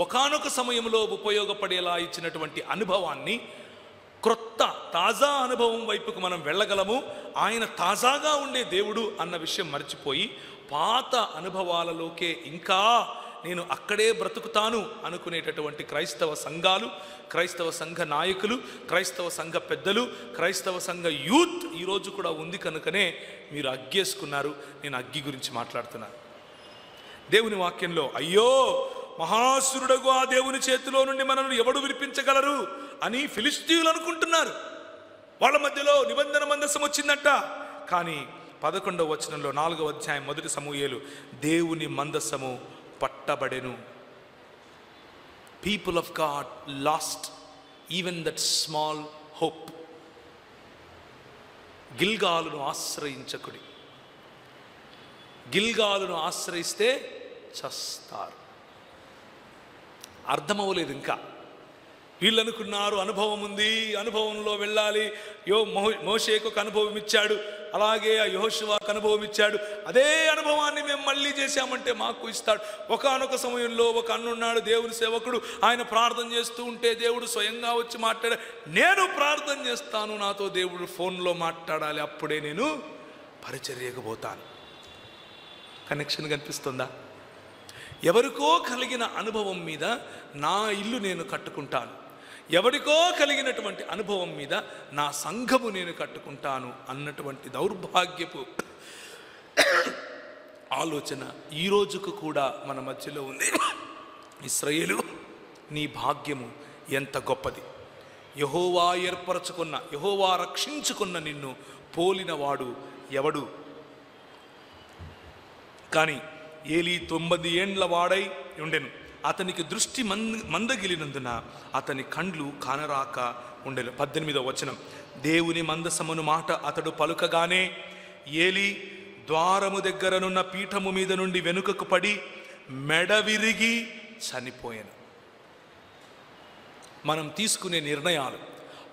ఒకానొక సమయంలో ఉపయోగపడేలా ఇచ్చినటువంటి అనుభవాన్ని, క్రొత్త తాజా అనుభవం వైపుకు మనం వెళ్ళగలము. ఆయన తాజాగా ఉండే దేవుడు అన్న విషయం మర్చిపోయి పాత అనుభవాలలోకే ఇంకా నేను అక్కడే బ్రతుకుతాను అనుకునేటటువంటి క్రైస్తవ సంఘాలు, క్రైస్తవ సంఘ నాయకులు, క్రైస్తవ సంఘ పెద్దలు, క్రైస్తవ సంఘ యూత్ ఈరోజు కూడా ఉంది. కనుకనే మీరు అగ్గేసుకున్నారు. నేను అగ్గి గురించి మాట్లాడుతున్నాను. దేవుని వాక్యంలో అయ్యో మహాసురుడగు ఆ దేవుని చేతిలో నుండి మనల్ని ఎవడు విడిపించగలరు అని ఫిలిష్తీయులు అనుకుంటున్నారు. వాళ్ళ మధ్యలో నిబంధన మందసం వచ్చిందట. కానీ 11వ వచనంలో 4వ అధ్యాయం 1 సమూయేలు, దేవుని మందసము పట్టబడెను. People of God lost even that small hope. గిల్గాలును ఆశ్రయించకుడి. గిల్గాలును ఆశ్రయిస్తే చస్తారు. అర్థమవ్వలేదు ఇంకా. వీళ్ళు అనుకున్నారు అనుభవం ఉంది, అనుభవంలో వెళ్ళాలి. మోషేకు ఒక అనుభవం ఇచ్చాడు, అలాగే ఆ యెహోషువకు అనుభవం ఇచ్చాడు. అదే అనుభవాన్ని మేము మళ్ళీ చేశామంటే మాకు ఇస్తాడు. ఒకానొక సమయంలో ఒక అన్నున్నాడు, దేవుని సేవకుడు. ఆయన ప్రార్థన చేస్తూ ఉంటే దేవుడు స్వయంగా వచ్చి మాట్లాడాడు. నేను ప్రార్థన చేస్తాను, నాతో దేవుడు ఫోన్లో మాట్లాడాలి, అప్పుడే నేను పరిచర్యకు పోతాను. కనెక్షన్ కనిపిస్తుందా? ఎవరికో కలిగిన అనుభవం మీద నా ఇల్లు నేను కట్టుకుంటాను, ఎవరికో కలిగినటువంటి అనుభవం మీద నా సంఘము నేను కట్టుకుంటాను అన్నటువంటి దౌర్భాగ్యపు ఆలోచన ఈ రోజుకు కూడా మన మధ్యలో ఉంది. ఇశ్రాయేలు, నీ భాగ్యము ఎంత గొప్పది! యెహోవా ఏర్పరచుకున్న, యెహోవా రక్షించుకున్న నిన్ను పోలిన వాడు ఎవడు? కానీ ఏలీ 90 ఏండ్ల వాడై ఉండెను. అతనికి దృష్టి మందగిలినందున అతని కండ్లు కానరాక ఉండెను. 18వ వచనం, దేవుని మందసమును మాట అతడు పలుకగానే ఏలీ ద్వారము దగ్గరనున్న పీఠము మీద నుండి వెనుకకు పడి మెడ విరిగి చనిపోయాను. మనం తీసుకునే నిర్ణయాలు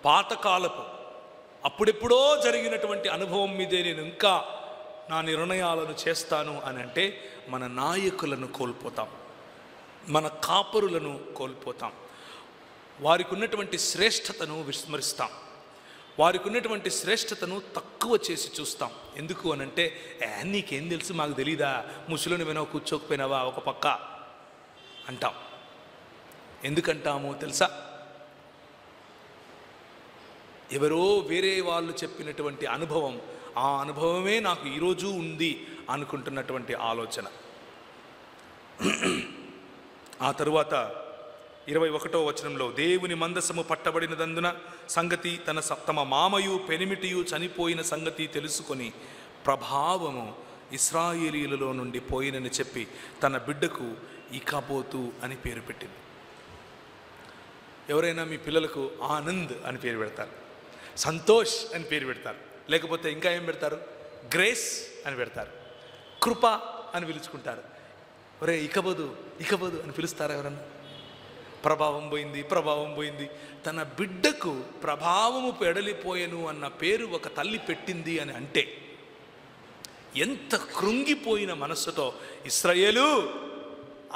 పాతకాలపు అప్పుడెప్పుడో జరిగినటువంటి అనుభవం మీదే నేను ఇంకా నా నిర్ణయాలను చేస్తాను అని అంటే మన నాయకులను కోల్పోతాం, మన కాపరులను కోల్పోతాం, వారికి ఉన్నటువంటి శ్రేష్టతను విస్మరిస్తాం, వారికి ఉన్నటువంటి శ్రేష్టతను తక్కువ చేసి చూస్తాం. ఎందుకు అనంటే, నీకేం తెలుసు, మాకు తెలీదా, ముసలిని వినో కూర్చోకపోయినావా ఒక పక్క అంటాం. ఎందుకంటామో తెలుసా? ఎవరో వేరే వాళ్ళు చెప్పినటువంటి అనుభవం, ఆ అనుభవమే నాకు ఈరోజు ఉంది అనుకుంటున్నటువంటి ఆలోచన. ఆ తరువాత 21వ వచనంలో, దేవుని మందసము పట్టబడినదందున సంగతి తమ మామయు పెనిమిటియు చనిపోయిన సంగతి తెలుసుకొని ప్రభావము ఇశ్రాయేలీయులలో నుండి పోయినని చెప్పి తన బిడ్డకు ఇకాబోతు అని పేరు పెట్టింది. ఎవరైనా మీ పిల్లలకు ఆనంద్ అని పేరు పెడతారు, సంతోష్ అని పేరు పెడతారు, లేకపోతే ఇంకా ఏం పెడతారు, గ్రేస్ అని పెడతారు, కృప అని పిలుచుకుంటారు. ఒరే ఇకబోదు అని పిలుస్తారా ఎవరన్నా? ప్రభావం పోయింది. తన బిడ్డకు ప్రభావము పెడలిపోయెను అన్న పేరు ఒక తల్లి పెట్టింది అని అంటే ఎంత కృంగిపోయిన మనస్సుతో ఇశ్రాయేలు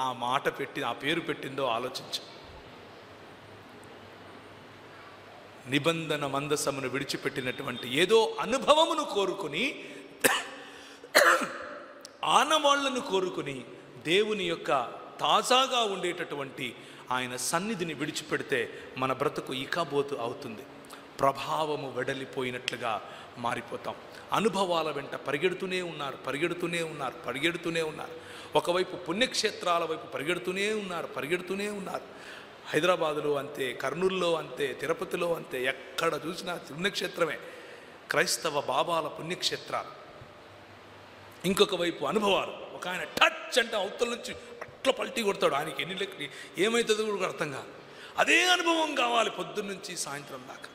ఆ మాట పెట్టి, ఆ పేరు పెట్టిందో ఆలోచించు. నిబంధన మందసమును విడిచిపెట్టినటువంటి ఏదో అనుభవమును కోరుకుని, ఆనవాళ్లను కోరుకుని దేవుని యొక్క తాజాగా ఉండేటటువంటి ఆయన సన్నిధిని విడిచిపెడితే మన బ్రతుకు ఇకాబోతు అవుతుంది. ప్రభావము వెడలిపోయినట్లుగా మారిపోతాం. అనుభవాల వెంట పరిగెడుతూనే ఉన్నారు. ఒకవైపు పుణ్యక్షేత్రాల వైపు పరిగెడుతూనే ఉన్నారు. హైదరాబాదులో అంతే, కర్నూలులో అంతే, తిరుపతిలో అంతే, ఎక్కడ చూసినా పుణ్యక్షేత్రమే, క్రైస్తవ బాబాల పుణ్యక్షేత్రాలు. ఇంకొక వైపు అనుభవాలు. ఒక ఆయన టచ్ అంటే అవతల నుంచి అట్లా పల్టీ కొడతాడు, ఆయనకి ఎన్ని లెక్క ఏమవుతుందో కూడా అర్థం కాదు. అదే అనుభవం కావాలి పొద్దున్నుంచి సాయంత్రం దాకా.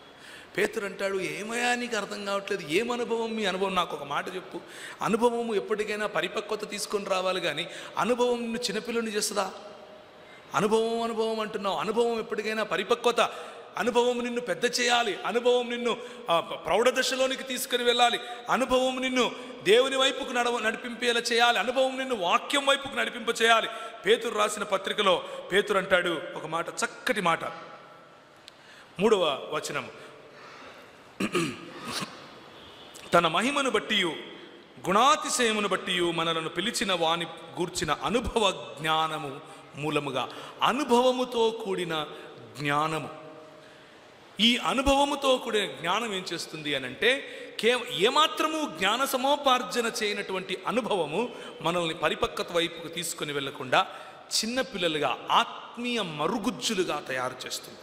పేతురు అంటాడు, ఏమయ్యా నీకు అర్థం కావట్లేదు, ఏం అనుభవం? మీ అనుభవం నాకు ఒక మాట చెప్పు. అనుభవము ఎప్పటికైనా పరిపక్వత తీసుకొని రావాలి, కానీ అనుభవం నిన్ను చిన్నపిల్లని చేస్తుందా? అనుభవం అంటున్నావు. అనుభవం ఎప్పటికైనా పరిపక్వత, అనుభవం నిన్ను పెద్ద చేయాలి, అనుభవం నిన్ను ప్రౌఢ దశలోనికి తీసుకుని వెళ్ళాలి, అనుభవం నిన్ను దేవుని వైపుకు నడిపింపేలా చేయాలి, అనుభవం నిన్ను వాక్యం వైపుకు నడిపింప చేయాలి. పేతురు రాసిన పత్రికలో పేతురు అంటాడు ఒక మాట, చక్కటి మాట, 3వ వచనం, తన మహిమను బట్టి గుణాతిశయమును బట్టి మనలను పిలిచిన వాని గూర్చిన అనుభవ జ్ఞానము మూలముగా, అనుభవముతో కూడిన జ్ఞానము. ఈ అనుభవముతో కూడిన జ్ఞానం ఏం చేస్తుంది అని అంటే, ఏమాత్రము జ్ఞాన సముపార్జన చేయనటువంటి అనుభవము మనల్ని పరిపక్వత వైపుకు తీసుకుని వెళ్లకుండా చిన్నపిల్లలుగా, ఆత్మీయ మరుగుజ్జులుగా తయారు చేస్తుంది.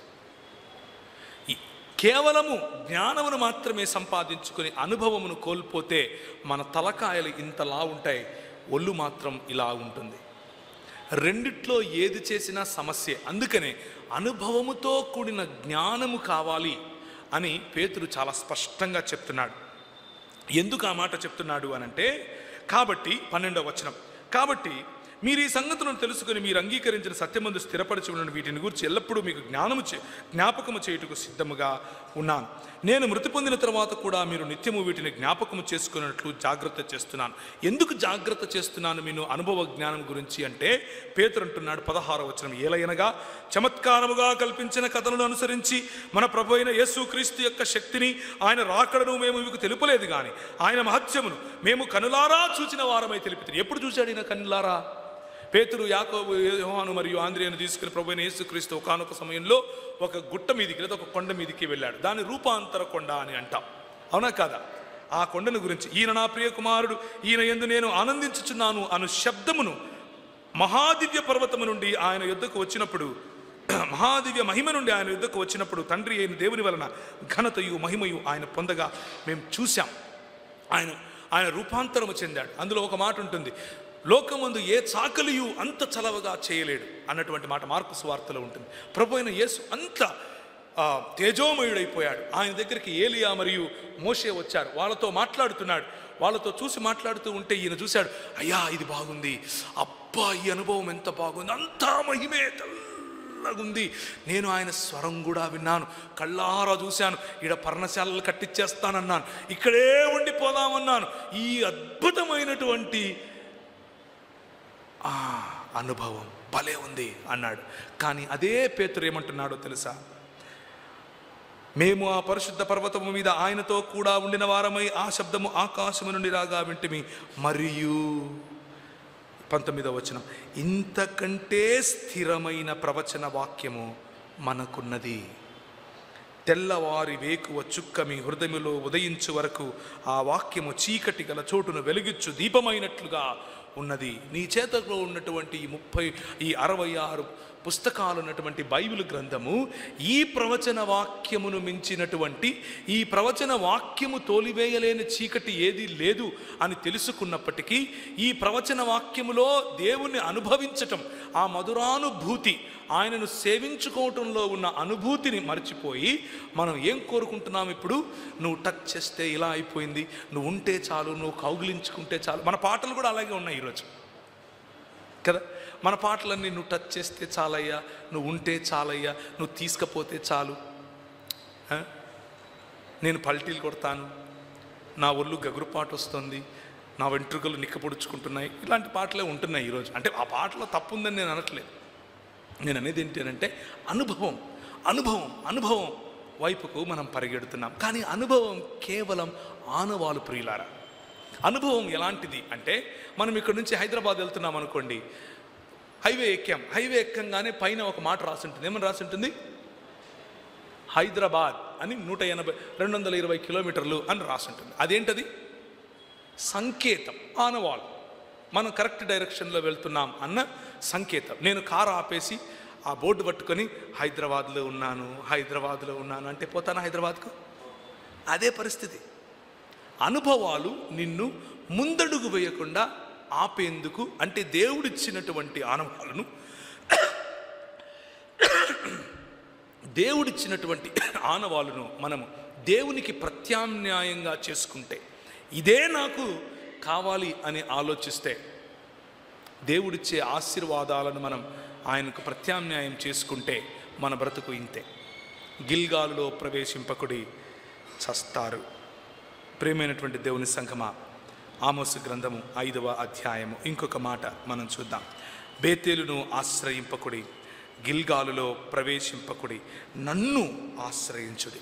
కేవలము జ్ఞానమును మాత్రమే సంపాదించుకొని అనుభవమును కోల్పోతే మన తలకాయలు ఇంతలా ఉంటాయి, ఒళ్ళు మాత్రం ఇలా ఉంటుంది. రెండిట్లో ఏది చేసినా సమస్యే. అందుకనే అనుభవముతో కూడిన జ్ఞానము కావాలి అని పేతురు చాలా స్పష్టంగా చెప్తున్నాడు. ఎందుకు ఆ మాట చెప్తున్నాడు అనంటే, కాబట్టి 12వ వచనం, కాబట్టి మీరు ఈ సంగతులను తెలుసుకుని మీరు అంగీకరించిన సత్యమందు స్థిరపరిచి ఉన్న వీటిని గురించి ఎల్లప్పుడూ మీకు జ్ఞాపకము చేయుటకు సిద్ధముగా ఉన్నాను. నేను మృతి పొందిన తర్వాత కూడా మీరు నిత్యము వీటిని జ్ఞాపకము చేసుకున్నట్లు జాగ్రత్త చేస్తున్నాను. ఎందుకు జాగ్రత్త చేస్తున్నాను మీరు అనుభవ జ్ఞానం గురించి అంటే, పేతురు అంటున్నాడు 16వ వచనం, ఏలయనగా చమత్కారముగా కల్పించిన కథలను అనుసరించి మన ప్రభు అయిన యేసుక్రీస్తు యొక్క శక్తిని, ఆయన రాకడను మేము మీకు తెలుపలేదు కానీ ఆయన మహత్యమును మేము కనులారా చూచిన వారమై తెలిపితే. ఎప్పుడు చూశాడు ఈయన కనులారా? పేతురు, యాకోబు, యోహాను మరియు ఆంద్రియను తీసుకుని ప్రభు అయిన యేసుక్రీస్తు ఒకానొక సమయంలో ఒక గుట్ట మీదికి లేదా ఒక కొండ మీదికి వెళ్ళాడు. దాన్ని రూపాంతర కొండ అని అంటాం, అవునా కాదా? ఆ కొండను గురించి ఈయన నా ప్రియ కుమారుడు, ఈయన యందు నేను ఆనందించుచున్నాను అను శబ్దమును మహాదివ్య పర్వతము నుండి ఆయన యుద్ధకు వచ్చినప్పుడు, మహాదివ్య మహిమ నుండి ఆయన యుద్ధకు వచ్చినప్పుడు తండ్రి అయిన దేవుని వలన ఘనతయు మహిమయు ఆయన పొందగా మేము చూశాం. ఆయన రూపాంతరము చెందాడు. అందులో ఒక మాట ఉంటుంది, లోకమందు ఏ చాకలియు అంత చలవగా చేయలేడు అన్నటువంటి మాట మార్కు సువార్తలో ఉంటుంది. ప్రభు అయిన యేసు అంత తేజోమయుడైపోయాడు. ఆయన దగ్గరికి ఏలియా మరియు మోషే వచ్చారు, వాళ్ళతో మాట్లాడుతున్నాడు. వాళ్ళతో చూసి మాట్లాడుతూ ఉంటే ఈయన చూశాడు, అయ్యా ఇది బాగుంది, అబ్బా ఈ అనుభవం ఎంత బాగుంది, అంతా మహిమే తెల్లగుంది. నేను ఆయన స్వరం కూడా విన్నాను, కళ్ళారా చూశాను, ఈడ పర్ణశాలలు కట్టించేస్తానన్నాను, ఇక్కడే ఉండిపోదామన్నాను. ఈ అద్భుతమైనటువంటి అనుభవం భలే ఉంది అన్నాడు. కానీ అదే పేతురు ఏమంటున్నాడో తెలుసా? మేము ఆ పరిశుద్ధ పర్వతము మీద ఆయనతో కూడా ఉండిన వారమై ఆ శబ్దము ఆకాశము నుండి రాగా వింటిమి. మరియు 19వ వచనం, ఇంతకంటే స్థిరమైన ప్రవచన వాక్యము మనకున్నది. తెల్లవారి వేకువ చుక్క మీ హృదయములో ఉదయించు వరకు ఆ వాక్యము చీకటి గల చోటును వెలిగించు దీపమైనట్లుగా ఉన్నది. నీ చేతలో ఉన్నటువంటి ఈ 66 పుస్తకాలు ఉన్నటువంటి బైబిల్ గ్రంథము ఈ ప్రవచన వాక్యమును మించినటువంటి, ఈ ప్రవచన వాక్యము తోలివేయలేని చీకటి ఏది లేదు అని తెలుసుకున్నప్పటికీ, ఈ ప్రవచన వాక్యములో దేవుణ్ణి అనుభవించటం, ఆ మధురానుభూతి, ఆయనను సేవించుకోవటంలో ఉన్న అనుభూతిని మర్చిపోయి మనం ఏం కోరుకుంటున్నాం ఇప్పుడు? నువ్వు టచ్ చేస్తే ఇలా అయిపోయింది, నువ్వు ఉంటే చాలు, నువ్వు కౌగిలించుకుంటే చాలు. మన పాటలు కూడా అలాగే ఉన్నాయి ఈరోజు కదా. మన పాటలన్నీ నువ్వు టచ్ చేస్తే చాలయ్యా, నువ్వు ఉంటే చాలయ్యా, నువ్వు తీసుకపోతే చాలు, నేను పల్టీలు కొడతాను, నా ఒళ్ళు గగురుపాటు వస్తుంది, నా వెంట్రుకలు నిక్కపొడుచుకుంటున్నాయి, ఇలాంటి పాటలే ఉంటున్నాయి ఈరోజు. అంటే ఆ పాటలో తప్పు ఉందని నేను అనట్లేదు. నేను అనేది ఏంటంటే అనుభవం అనుభవం అనుభవం వైపుకు మనం పరిగెడుతున్నాం. కానీ అనుభవం కేవలం ఆనవాలు ప్రియులారా. అనుభవం ఎలాంటిది అంటే, మనం ఇక్కడ నుంచి హైదరాబాద్ వెళ్తున్నాం అనుకోండి, హైవే ఎక్కంగానే పైన ఒక మాట రాసి ఉంటుంది. ఏమని రాసి ఉంటుంది? హైదరాబాద్ అని 220 కిలోమీటర్లు అని రాసి ఉంటుంది. అదేంటది? సంకేతం, ఆనవాళ్ళు. మనం కరెక్ట్ డైరెక్షన్లో వెళ్తున్నాం అన్న సంకేతం. నేను కారు ఆపేసి ఆ బోర్డు పట్టుకొని హైదరాబాద్లో ఉన్నాను అంటే పోతానా హైదరాబాద్కు? అదే పరిస్థితి. అనుభవాలు నిన్ను ముందడుగు వేయకుండా ఆపేందుకు, అంటే దేవుడిచ్చినటువంటి ఆనవాలను, దేవుడిచ్చినటువంటి ఆనవాలను మనము దేవునికి ప్రత్యామ్నాయంగా చేసుకుంటే, ఇదే నాకు కావాలి అని ఆలోచిస్తే, దేవుడిచ్చే ఆశీర్వాదాలను మనం ఆయనకు ప్రత్యామ్నాయం చేసుకుంటే మన బ్రతుకు ఇంతే. గిల్గాలులో ప్రవేశింపకుడి, చస్తారు. ప్రియమైనటువంటి దేవుని సంఘమా, ఆమోసు గ్రంథము 5వ అధ్యాయము ఇంకొక మాట మనం చూద్దాం. బేతేలును ఆశ్రయింపకుడి, గిల్గాలులో ప్రవేశింపకుడి, నన్ను ఆశ్రయించుడి.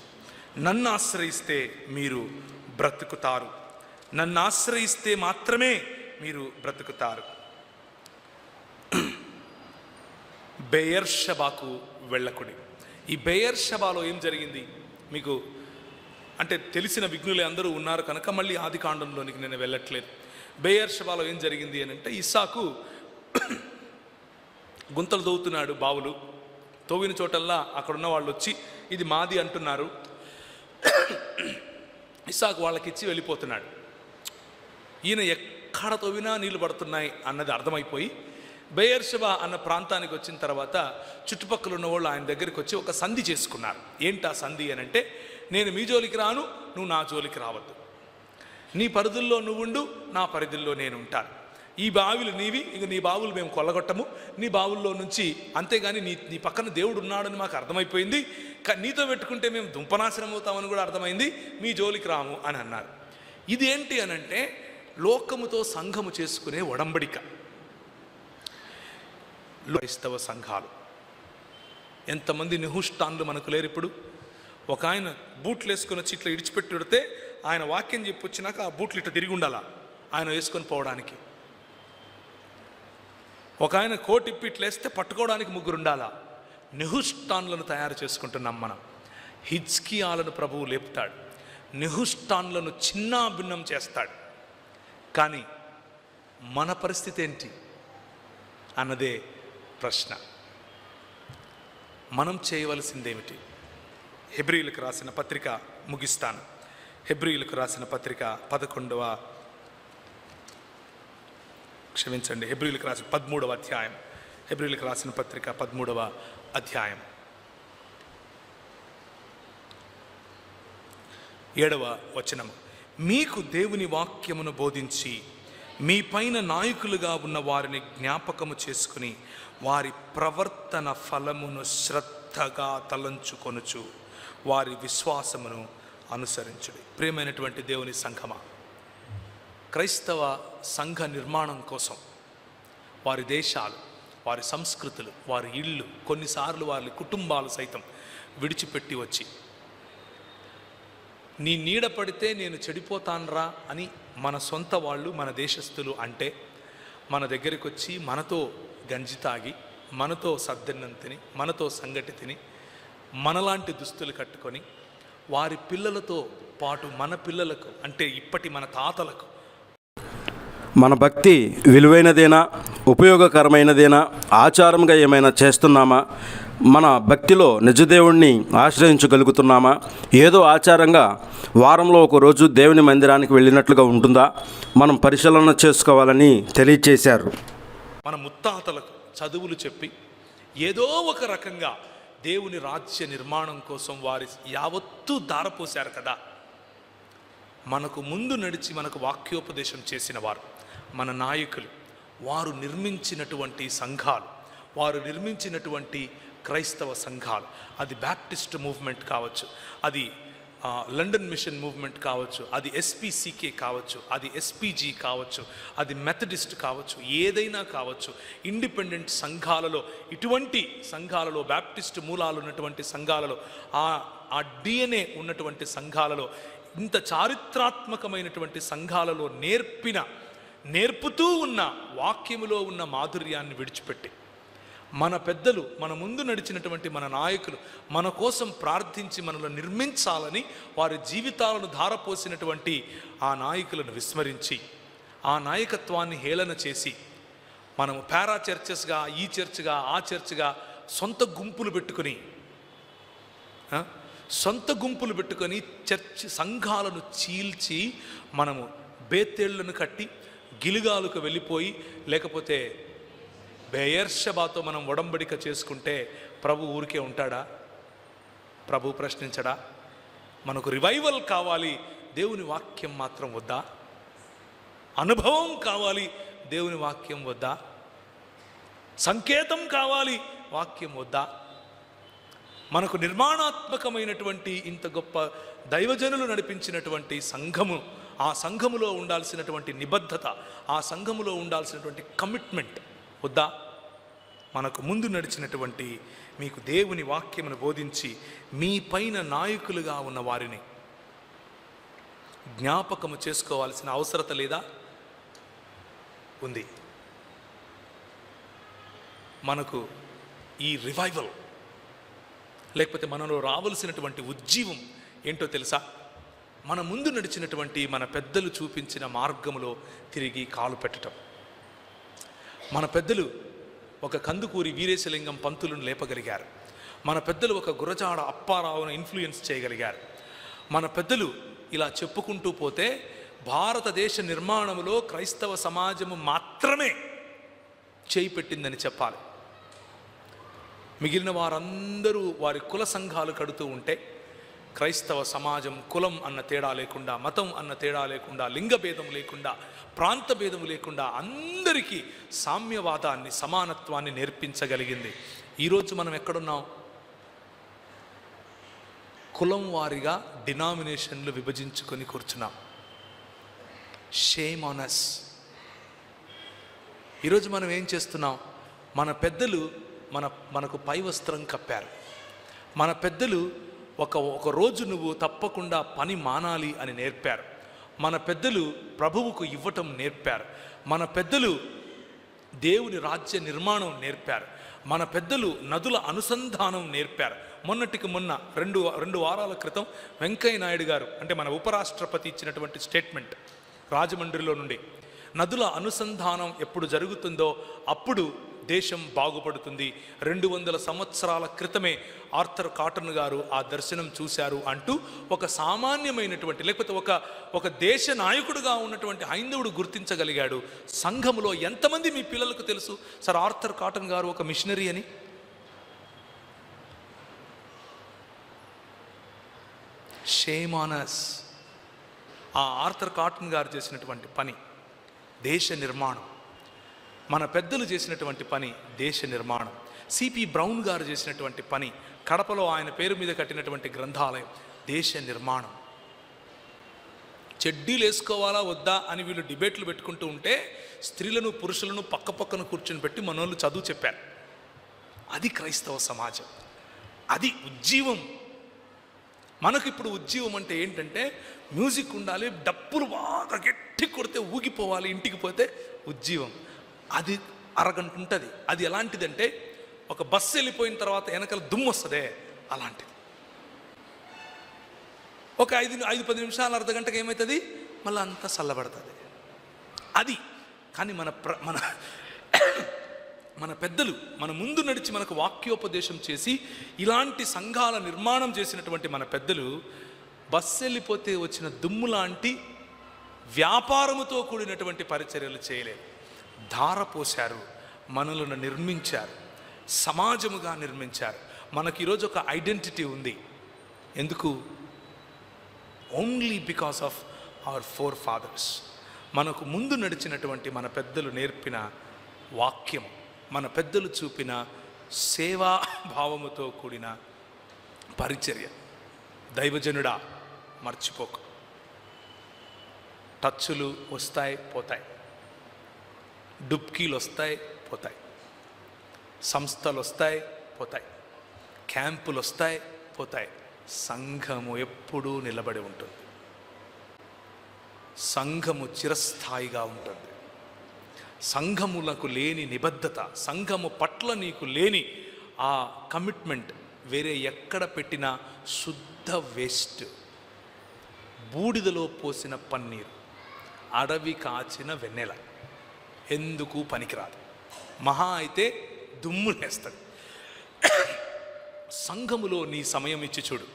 నన్ను ఆశ్రయిస్తే మీరు బ్రతుకుతారు. నన్ను ఆశ్రయిస్తే మాత్రమే మీరు బ్రతుకుతారు. బెయర్షబాకు వెళ్ళకుడి. ఈ బెయర్షబాలో ఏం జరిగింది మీకు అంటే తెలిసిన విఘ్నులే అందరూ ఉన్నారు కనుక మళ్ళీ ఆది కాండంలోనికి నేను వెళ్ళట్లేదు. బెయర్షబాలో ఏం జరిగింది అని అంటే, ఇస్సాకు గుంతలు తవ్వుతున్నాడు, బావులు తవ్విన చోటల్లా అక్కడున్న వాళ్ళు వచ్చి ఇది మాది అంటున్నారు. ఇస్సాకు వాళ్ళకిచ్చి వెళ్ళిపోతున్నాడు. ఈయన ఎక్కడ తవ్వినా నీళ్లు పడుతున్నాయి అన్నది అర్థమైపోయి బెయర్షెబా అన్న ప్రాంతానికి వచ్చిన తర్వాత చుట్టుపక్కల ఉన్న వాళ్ళు ఆయన దగ్గరికి వచ్చి ఒక సంధి చేసుకున్నారు. ఏంటా సంధి అని అంటే, నేను మీ జోలికి రాను, నువ్వు నా జోలికి రావద్దు, నీ పరిధుల్లో నువ్వుండు, నా పరిధుల్లో నేను ఉంటాను. ఈ బావులు నీవి, ఇక నీ బావులు మేము కొల్లగొట్టము, నీ బావుల్లో నుంచి, అంతేగాని నీ పక్కన దేవుడు ఉన్నాడని మాకు అర్థమైపోయింది, నీతో పెట్టుకుంటే మేము దుంపనాశనం అవుతామని కూడా అర్థమైంది, మీ జోలికి రాము అని అన్నారు. ఇది ఏంటి అనంటే లోకముతో సంఘము చేసుకునే ఒడంబడిక. క్రైస్తవ సంఘాలు ఎంతమంది నిహుష్టాన్లు మనకు లేరు. ఇప్పుడు ఒక ఆయన బూట్లు వేసుకొని వచ్చి ఇట్లా ఇడిచిపెట్టి పెడితే ఆయన వాక్యం చెప్పి వచ్చినాక ఆ బూట్లు ఇట్లా తిరిగి ఉండాలా ఆయన వేసుకొని పోవడానికి. ఒక ఆయన కోట్ ఇప్పి ఇట్లా వేస్తే పట్టుకోవడానికి ముగ్గురు ఉండాలా. నిహుష్టాన్లను తయారు చేసుకుంటున్నాం మనం. హిజ్కియాలను ప్రభువు లేపుతాడు, నిహుష్టాన్లను చిన్నాభిన్నం చేస్తాడు. కానీ మన పరిస్థితి ఏంటి అన్నదే ప్రశ్న. మనం చేయవలసిందేమిటి? హెబ్రీయులకు రాసిన పత్రిక ముగిస్తాను. హెబ్రీయులకు రాసిన పత్రిక 13వ అధ్యాయం. హెబ్రీయులకు రాసిన పత్రిక 13వ అధ్యాయం 7వ వచనము. మీకు దేవుని వాక్యమును బోధించి మీ పైన నాయకులుగా ఉన్న వారిని జ్ఞాపకము చేసుకుని వారి ప్రవర్తన ఫలమును శ్రద్ధగా తలంచుకొనుచు వారి విశ్వాసమును అనుసరించుడి. ప్రియమైనటువంటి దేవుని సంఘమా, క్రైస్తవ సంఘ నిర్మాణం కోసం వారి దేశాలు, వారి సంస్కృతులు, వారి ఇళ్ళు, కొన్నిసార్లు వారి కుటుంబాలు సైతం విడిచిపెట్టి వచ్చి నీ నీడ పడితే నేను చెడిపోతాన్రా అని మన సొంత వాళ్ళు, మన దేశస్థులు అంటే మన దగ్గరికి వచ్చి మనతో గంజి తాగి, మనతో సద్దన్నం తిని, మనతో సంగటి తిని, మనలాంటి దుస్తులు కట్టుకొని వారి పిల్లలతో పాటు మన పిల్లలకు, అంటే ఇప్పటి మన తాతలకు మన భక్తి విలువైనదేనా, ఉపయోగకరమైనదేనా, ఆచారంగా ఏమైనా చేస్తున్నామా, మన భక్తిలో నిజదేవుణ్ణి ఆశ్రయించగలుగుతున్నామా, ఏదో ఆచారంగా వారంలో ఒకరోజు దేవుని మందిరానికి వెళ్ళినట్లుగా ఉంటుందా, మనం పరిశీలన చేసుకోవాలని తెలియచేశారు. మన ముత్తాతలకు చదువులు చెప్పి ఏదో ఒక రకంగా దేవుని రాజ్య నిర్మాణం కోసం వారి యావత్తూ దారపోశారు కదా. మనకు ముందు నడిచి మనకు వాక్యోపదేశం చేసిన వారు, మన నాయకులు, వారు నిర్మించినటువంటి సంఘాలు, వారు నిర్మించినటువంటి క్రైస్తవ సంఘాలు, అది బ్యాప్టిస్ట్ మూవ్మెంట్ కావచ్చు, అది లండన్ మిషన్ మూవ్మెంట్ కావచ్చు, అది ఎస్పీసీకే కావచ్చు, అది ఎస్పీజీ కావచ్చు, అది మెథడిస్ట్ కావచ్చు, ఏదైనా కావచ్చు, ఇండిపెండెంట్ సంఘాలలో, ఇటువంటి సంఘాలలో, బ్యాప్టిస్ట్ మూలాలు ఉన్నటువంటి సంఘాలలో, ఆ డిఎన్ఏ ఉన్నటువంటి సంఘాలలో, ఇంత చారిత్రాత్మకమైనటువంటి సంఘాలలో నేర్పుతూ ఉన్న వాక్యములో ఉన్న మాధుర్యాన్ని విడిచిపెట్టి మన పెద్దలు, మన ముందు నడిచినటువంటి మన నాయకులు మన కోసం ప్రార్థించి మనల్ని నిర్మించాలని వారి జీవితాలను ధారపోసినటువంటి ఆ నాయకులను విస్మరించి, ఆ నాయకత్వాన్ని హేళన చేసి, మనము పారా చర్చెస్గా, ఈ చర్చ్గా, ఆ చర్చ్గా సొంత గుంపులు పెట్టుకొని చర్చ్ సంఘాలను చీల్చి మనము బేతేళ్లను కట్టి గిలుగాలకు వెళ్ళిపోయి, లేకపోతే బెయర్షబాతో మనం ఒడంబడిక చేసుకుంటే ప్రభు ఊరికే ఉంటాడా? ప్రభు ప్రశ్నించడా? మనకు రివైవల్ కావాలి, దేవుని వాక్యం మాత్రం వద్దా? అనుభవం కావాలి, దేవుని వాక్యం వద్దా? సంకేతం కావాలి, వాక్యం వద్దా? మనకు నిర్మాణాత్మకమైనటువంటి ఇంత గొప్ప దైవజనులు నడిపించినటువంటి సంఘము, ఆ సంఘములో ఉండాల్సినటువంటి నిబద్ధత, ఆ సంఘములో ఉండాల్సినటువంటి కమిట్మెంట్ వద్దా? మనకు ముందు నడిచినటువంటి మీకు దేవుని వాక్యమును బోధించి మీ పైన నాయకులుగా ఉన్న వారిని జ్ఞాపకము చేసుకోవాల్సిన అవసరత లేదా? ఉంది. మనకు ఈ రివైవల్ లేకపోతే మనలో రావలసినటువంటి ఉజ్జీవం ఏంటో తెలుసా? మన ముందు నడిచినటువంటి మన పెద్దలు చూపించిన మార్గములో తిరిగి కాలు పెట్టడం. మన పెద్దలు ఒక కందుకూరి వీరేశలింగం పంతులను లేపగలిగారు. మన పెద్దలు ఒక గురజాడ అప్పారావును ఇన్ఫ్లుయెన్స్ చేయగలిగారు. మన పెద్దలు ఇలా చెప్పుకుంటూ పోతే భారతదేశ నిర్మాణంలో క్రైస్తవ సమాజము మాత్రమే చేయి పెట్టిందని చెప్పాలి. మిగిలిన వారందరూ వారి కుల సంఘాలు కడుతూ ఉంటే, క్రైస్తవ సమాజం కులం అన్న తేడా లేకుండా, మతం అన్న తేడా లేకుండా, లింగభేదం లేకుండా, ప్రాంత భేదం లేకుండా అందరికీ సామ్యవాదాన్ని, సమానత్వాన్ని నేర్పించగలిగింది. ఈరోజు మనం ఎక్కడున్నాం? కులం వారిగా డినామినేషన్లు విభజించుకొని కూర్చున్నాం. Shame on us. ఈరోజు మనం ఏం చేస్తున్నాం? మన పెద్దలు మనకు పై వస్త్రం కప్పారు. మన పెద్దలు ఒక రోజు నువ్వు తప్పకుండా పని మానాలి అని నేర్పారు. మన పెద్దలు ప్రభువుకు ఇవ్వటం నేర్పారు. మన పెద్దలు దేవుని రాజ్య నిర్మాణం నేర్పారు. మన పెద్దలు నదుల అనుసంధానం నేర్పారు. మొన్నటికి మొన్న రెండు వారాల క్రితం వెంకయ్య నాయుడు గారు, అంటే మన ఉపరాష్ట్రపతి ఇచ్చినటువంటి స్టేట్మెంట్ రాజమండ్రిలో నుండి, నదుల అనుసంధానం ఎప్పుడు జరుగుతుందో అప్పుడు దేశం బాగుపడుతుంది. 200 సంవత్సరాల క్రితమే ఆర్థర్ కాటన్ గారు ఆ దర్శనం చూశారు అంటూ ఒక సామాన్యమైనటువంటి, లేకపోతే ఒక దేశ నాయకుడుగా ఉన్నటువంటి హైందవుడు గుర్తించగలిగాడు. సంఘములో ఎంతమంది మీ పిల్లలకు తెలుసు సార్ ఆర్థర్ కాటన్ గారు ఒక మిషనరీ అని? Shame on us. ఆ ఆర్థర్ కాటన్ గారు చేసినటువంటి పని దేశ నిర్మాణం. మన పెద్దలు చేసినటువంటి పని దేశ నిర్మాణం. సిపి బ్రౌన్ గారు చేసినటువంటి పని, కడపలో ఆయన పేరు మీద కట్టినటువంటి గ్రంథాలయం దేశ నిర్మాణం. చెడ్డీలు వేసుకోవాలా వద్దా అని వీళ్ళు డిబేట్లు పెట్టుకుంటూ ఉంటే స్త్రీలను పురుషులను పక్కపక్కన కూర్చొని పెట్టి మనోళ్ళు చదువు చెప్పారు. అది క్రైస్తవ సమాజం, అది ఉజ్జీవం. మనకు ఇప్పుడు ఉజ్జీవం అంటే ఏంటంటే మ్యూజిక్ ఉండాలి, డప్పులు బాగా గట్టి కొడితే ఊగిపోవాలి, ఇంటికి పోతే ఉజ్జీవం. అది అరగంట ఉంటుంది. అది ఎలాంటిదంటే ఒక బస్సు వెళ్ళిపోయిన తర్వాత వెనకాల దుమ్ము వస్తుందే అలాంటిది. ఒక 5-10 నిమిషాలు, అర్ధ గంటకి ఏమవుతుంది? మళ్ళీ అంతా చల్లబడుతుంది. అది కానీ మన పెద్దలు మన ముందు నడిచి మనకు వాక్యోపదేశం చేసి ఇలాంటి సంఘాల నిర్మాణం చేసినటువంటి మన పెద్దలు బస్సు వెళ్ళిపోతే వచ్చిన దుమ్ము లాంటి వ్యాపారముతో కూడినటువంటి పరిచర్యలు చేయలేదు. ధారపోశారు, మనలను నిర్మించారు, సమాజముగా నిర్మించారు. మనకి ఈరోజు ఒక ఐడెంటిటీ ఉంది. ఎందుకు? Only because of our forefathers. మనకు ముందు నడిచినటువంటి మన పెద్దలు నేర్పిన వాక్యం, మన పెద్దలు చూపిన సేవాభావముతో కూడిన పరిచర్య. దైవజనుడా మర్చిపోకు. టచ్చులు వస్తాయి పోతాయి, డుబ్కీలు వస్తాయి పోతాయి, సంస్థలు వస్తాయి పోతాయి, క్యాంపులు వస్తాయి పోతాయి. సంఘము ఎప్పుడూ నిలబడి ఉంటుంది. సంఘము చిరస్థాయిగా ఉంటుంది. సంఘములకు లేని నిబద్ధత, సంఘము పట్ల నీకు లేని ఆ కమిట్మెంట్ వేరే ఎక్కడ పెట్టినా శుద్ధ వేస్ట్. బూడిదలో పోసిన పన్నీరు, అడవి కాచిన వెన్నెల, ఎందుకు పనికిరాదు. మహా అయితే దుమ్ము లేస్తాడు. సంఘములో నీ సమయం ఇచ్చి చూడు.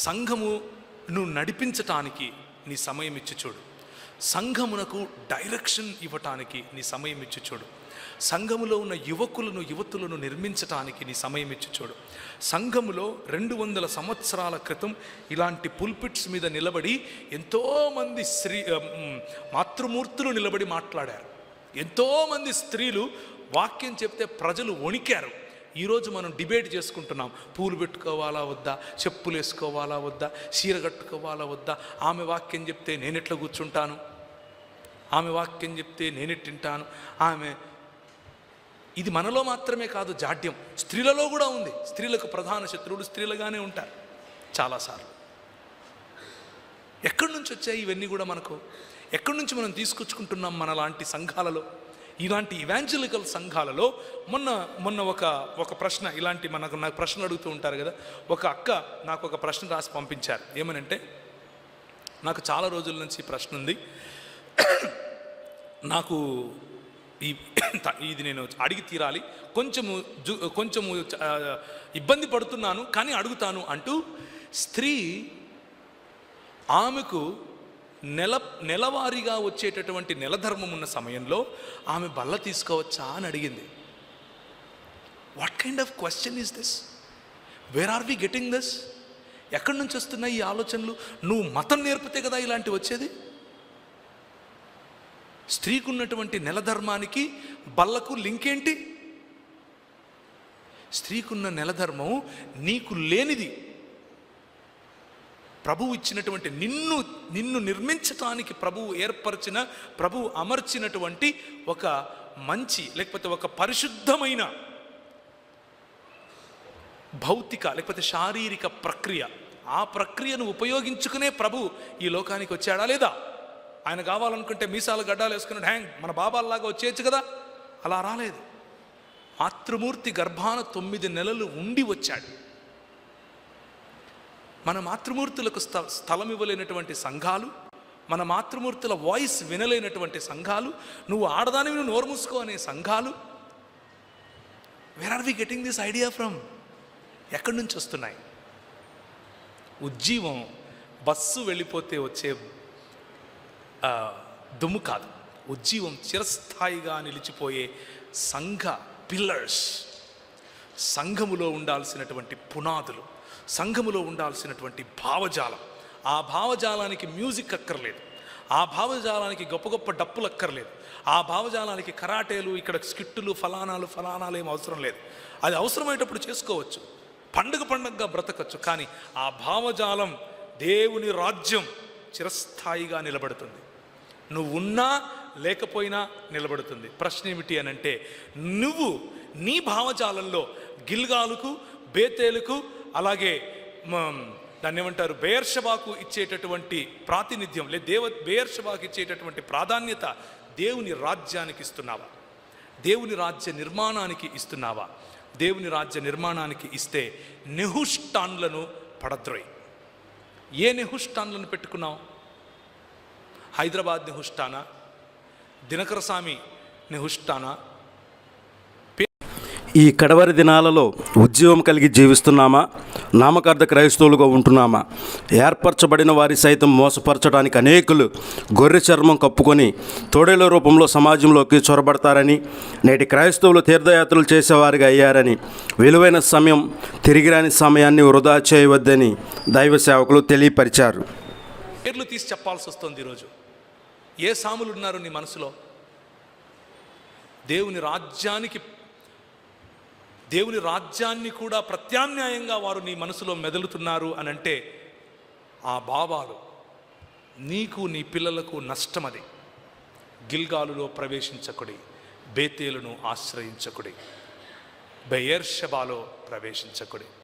సంఘమును నడిపించటానికి నీ సమయం ఇచ్చి చూడు. సంఘమునకు డైరెక్షన్ ఇవ్వటానికి నీ సమయం ఇచ్చి చూడు. సంఘములో ఉన్న యువతులను నిర్మించటానికి నీ సమయం ఇచ్చి చూడు. సంఘములో 200 సంవత్సరాల క్రితం ఇలాంటి పుల్పిట్స్ మీద నిలబడి ఎంతోమంది మాతృమూర్తులు నిలబడి మాట్లాడారు. ఎంతోమంది స్త్రీలు వాక్యం చెప్తే ప్రజలు వణికారు. ఈరోజు మనం డిబేట్ చేసుకుంటున్నాం. పూలు పెట్టుకోవాలా వద్దా, చెప్పులు వేసుకోవాలా వద్దా, చీర కట్టుకోవాలా వద్దా, ఆమె వాక్యం చెప్తే నేనెట్లా కూర్చుంటాను, ఆమె వాక్యం చెప్తే నేనెట్టింటాను, ఆమె. ఇది మనలో మాత్రమే కాదు జాడ్యం, స్త్రీలలో కూడా ఉంది. స్త్రీలకు ప్రధాన శత్రువులు స్త్రీలుగానే ఉంటారు చాలాసార్లు. ఎక్కడి నుంచి వచ్చాయి ఇవన్నీ కూడా మనకు? ఎక్కడి నుంచి మనం తీసుకొచ్చుకుంటున్నాం? మన లాంటి సంఘాలలో, ఇలాంటి ఇవాంజలికల్ సంఘాలలో మొన్న ఒక ప్రశ్న, ఇలాంటి నాకు ప్రశ్న అడుగుతూ ఉంటారు కదా. ఒక అక్క నాకు ఒక ప్రశ్న రాసి పంపించారు. ఏమనంటే, నాకు చాలా రోజుల నుంచి ఈ ప్రశ్న ఉంది, నాకు ఇది నేను అడిగి తీరాలి, కొంచెము ఇబ్బంది పడుతున్నాను కానీ అడుగుతాను అంటూ, స్త్రీ ఆమెకు నెలవారీగా వచ్చేటటువంటి నెలధర్మం ఉన్న సమయంలో ఆమె బల్ల తీసుకోవచ్చా అని అడిగింది. What kind of question is this? Where are we getting this? ఎక్కడి నుంచి వస్తున్నాయి ఈ ఆలోచనలు? నువ్వు మతం నేర్పితే కదా ఇలాంటివి వచ్చేది. స్త్రీకి ఉన్నటువంటి నెలధర్మానికి బల్లకు లింక్ ఏంటి? స్త్రీకున్న నెలధర్మం నీకు లేనిది. ప్రభువు ఇచ్చినటువంటి నిన్ను నిర్మించటానికి ప్రభువు ఏర్పరిచిన, ప్రభువు అమర్చినటువంటి ఒక మంచి, లేకపోతే ఒక పరిశుద్ధమైన భౌతిక లేకపోతే శారీరక ప్రక్రియ. ఆ ప్రక్రియను ఉపయోగించుకునే ప్రభు ఈ లోకానికి వచ్చాడా లేదా? ఆయన కావాలనుకుంటే మీసాలు గడ్డాలు వేసుకుని హ్యాంగ్ మన బాబాల్లాగా వచ్చేయచ్చు కదా. అలా రాలేదు. మాతృమూర్తి గర్భాన 9 నెలలు ఉండి వచ్చాడు. మన మాతృమూర్తులకు స్థలం ఇవ్వలేనటువంటి సంఘాలు, మన మాతృమూర్తుల వాయిస్ వినలేనటువంటి సంఘాలు, నువ్వు ఆడదానివి నువ్వు నోరు మూసుకో అనే సంఘాలు. Where are we getting this idea from? ఎక్కడి నుంచి వస్తున్నాయి? ఉజ్జీవం బస్సు వెళ్ళిపోతే వచ్చే దుమ్ము కాదు. ఉజ్జీవం చిరస్థాయిగా నిలిచిపోయే సంఘ పిల్లర్స్, సంఘములో ఉండాల్సినటువంటి పునాదులు, సంఘములో ఉండాల్సినటువంటి భావజాలం. ఆ భావజాలానికి మ్యూజిక్ అక్కర్లేదు, ఆ భావజాలానికి గొప్ప గొప్ప డప్పులు అక్కర్లేదు, ఆ భావజాలానికి కరాటేలు, ఇక్కడ స్కిట్టులు, ఫలానాలు ఏం అవసరం లేదు. అది అవసరమయ్యేటప్పుడు చేసుకోవచ్చు, పండుగగా బ్రతకచ్చు. కానీ ఆ భావజాలం, దేవుని రాజ్యం చిరస్థాయిగా నిలబడుతుంది. నువ్వు ఉన్నా లేకపోయినా నిలబడుతుంది. ప్రశ్న ఏమిటి అని అంటే, నువ్వు నీ భావజాలంలో గిల్గాలుకు, బేతేలుకు, అలాగే దాన్ని ఏమంటారు బెయేర్షెబాకు ఇచ్చేటటువంటి ప్రాతినిధ్యం, బెయేర్షెబాకు ఇచ్చేటటువంటి ప్రాధాన్యత దేవుని రాజ్యానికి ఇస్తున్నావా? దేవుని రాజ్య నిర్మాణానికి ఇస్తున్నావా? దేవుని రాజ్య నిర్మాణానికి ఇస్తే నెహుష్టాన్లను పడద్రోయ్. ఏ నెహుష్టాన్లను పెట్టుకున్నావు? హైదరాబాద్ నెహుష్టానా, దినకర స్వామి నెహుష్టానా? ఈ కడవరి దినాలలో ఉద్యోగం కలిగి జీవిస్తున్నామా? నామకార్థ క్రైస్తవులుగా ఉంటున్నామా? ఏర్పరచబడిన వారి సైతం మోసపరచడానికి అనేకులు గొర్రె చర్మం కప్పుకొని తోడేల రూపంలో సమాజంలోకి చొరబడతారని, నేటి క్రైస్తవులు తీర్థయాత్రలు చేసేవారిగా అయ్యారని, విలువైన సమయం, తిరిగిరాని సమయాన్ని వృధా చేయవద్దని దైవ సేవకులు తెలియపరిచారు. పేర్లు తీసి చెప్పాల్సి వస్తుంది ఈరోజు. ఏ సాములు ఉన్నారు నీ మనసులో? దేవుని రాజ్యాన్ని కూడా ప్రత్యామ్నాయంగా వారు నీ మనసులో మెదులుతున్నారు అని అంటే, ఆ భావాలు నీకు నీ పిల్లలకు నష్టమది. గిల్గాలులో ప్రవేశించకుడి, బేతేలును ఆశ్రయించకుడి, బెయేర్షెబాలో ప్రవేశించకుడి.